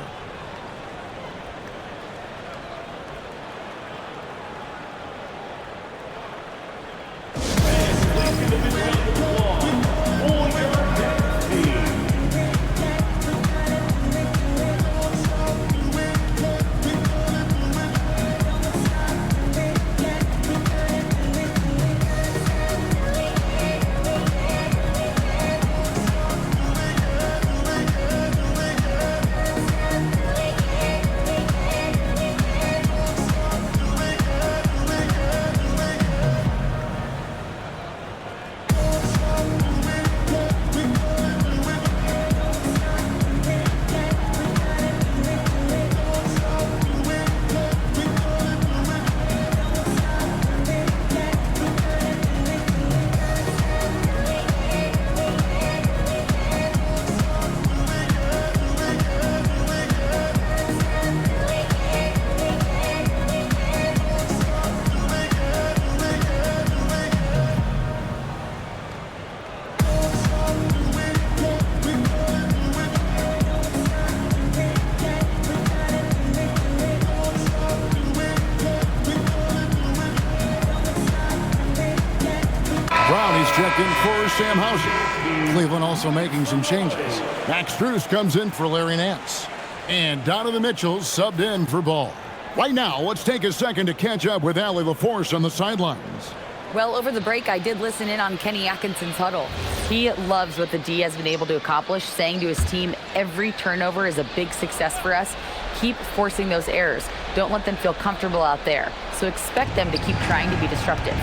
Checked in for Sam Hauser. Cleveland also making some changes. Max Strus comes in for Larry Nance. And Donovan Mitchell subbed in for Ball. Right now, let's take a second to catch up with Allie LaForce on the sidelines. Well, over the break, I did listen in on Kenny Atkinson's huddle. He loves what the D has been able to accomplish, saying to his team, every turnover is a big success for us. Keep forcing those errors. Don't let them feel comfortable out there. So expect them to keep trying to be disruptive.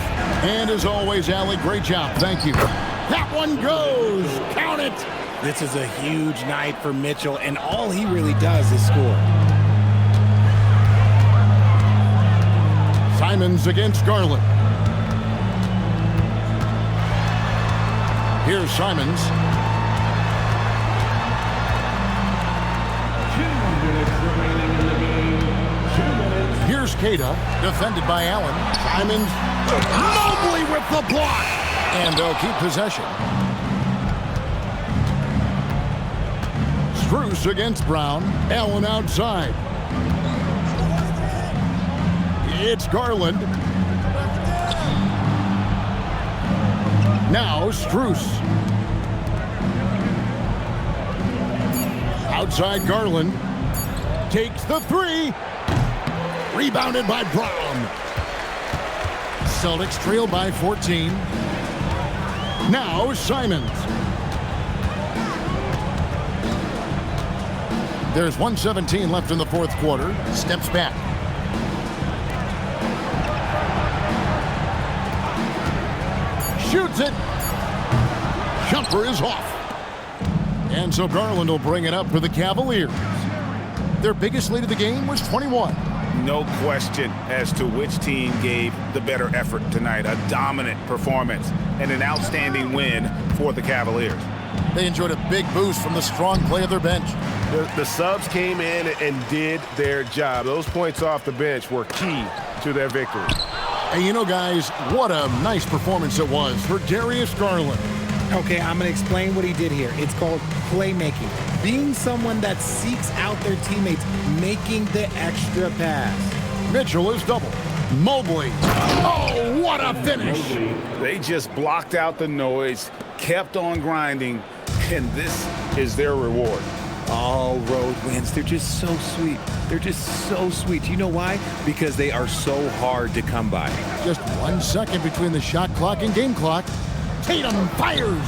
And as always, Allie, great job. Thank you. That one goes. Count it. This is a huge night for Mitchell, and all he really does is score. Simons against Garland. Here's Simons. 2 minutes remaining in the game. 2 minutes. Here's Keita, defended by Allen. Simons. Mobley with the block. And they'll keep possession. Strus against Brown. Allen outside. It's Garland. Now Strus. Outside Garland. Takes the three. Rebounded by Brown. Celtics trail by 14. Now Simons. There's 1:17 left in the fourth quarter. Steps back. Shoots it. Jumper is off. And so Garland will bring it up for the Cavaliers. Their biggest lead of the game was 21. No question as to which team gave the better effort tonight. A dominant performance and an outstanding win for the Cavaliers. They enjoyed a big boost from the strong play of their bench. The subs came in and did their job. Those points off the bench were key to their victory. And you know, guys, what a nice performance it was for Darius Garland. Okay, I'm going to explain what he did here. It's called playmaking. Being someone that seeks out their teammates, making the extra pass. Mitchell is double. Mobley. Oh, what a finish. They just blocked out the noise, kept on grinding, and this is their reward. All road wins. They're just so sweet. They're just so sweet. You know why? Because they are so hard to come by. Just 1 second between the shot clock and game clock. Tatum fires.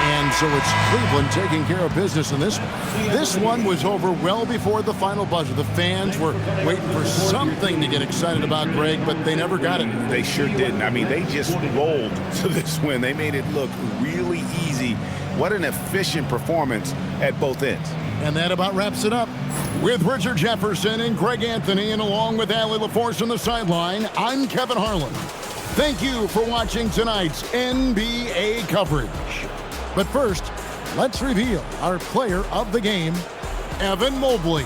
And And so it's Cleveland taking care of business in this one. This one was over well before the final buzzer. The fans were waiting for something to get excited about, Greg, but they never got it. They sure didn't. I mean, they just rolled to this win. They made it look really easy. What an efficient performance at both ends. And that about wraps it up. With Richard Jefferson and Greg Anthony, and along with Allie LaForce on the sideline, I'm Kevin Harlan. Thank you for watching tonight's NBA coverage. But first, let's reveal our player of the game, Evan Mobley.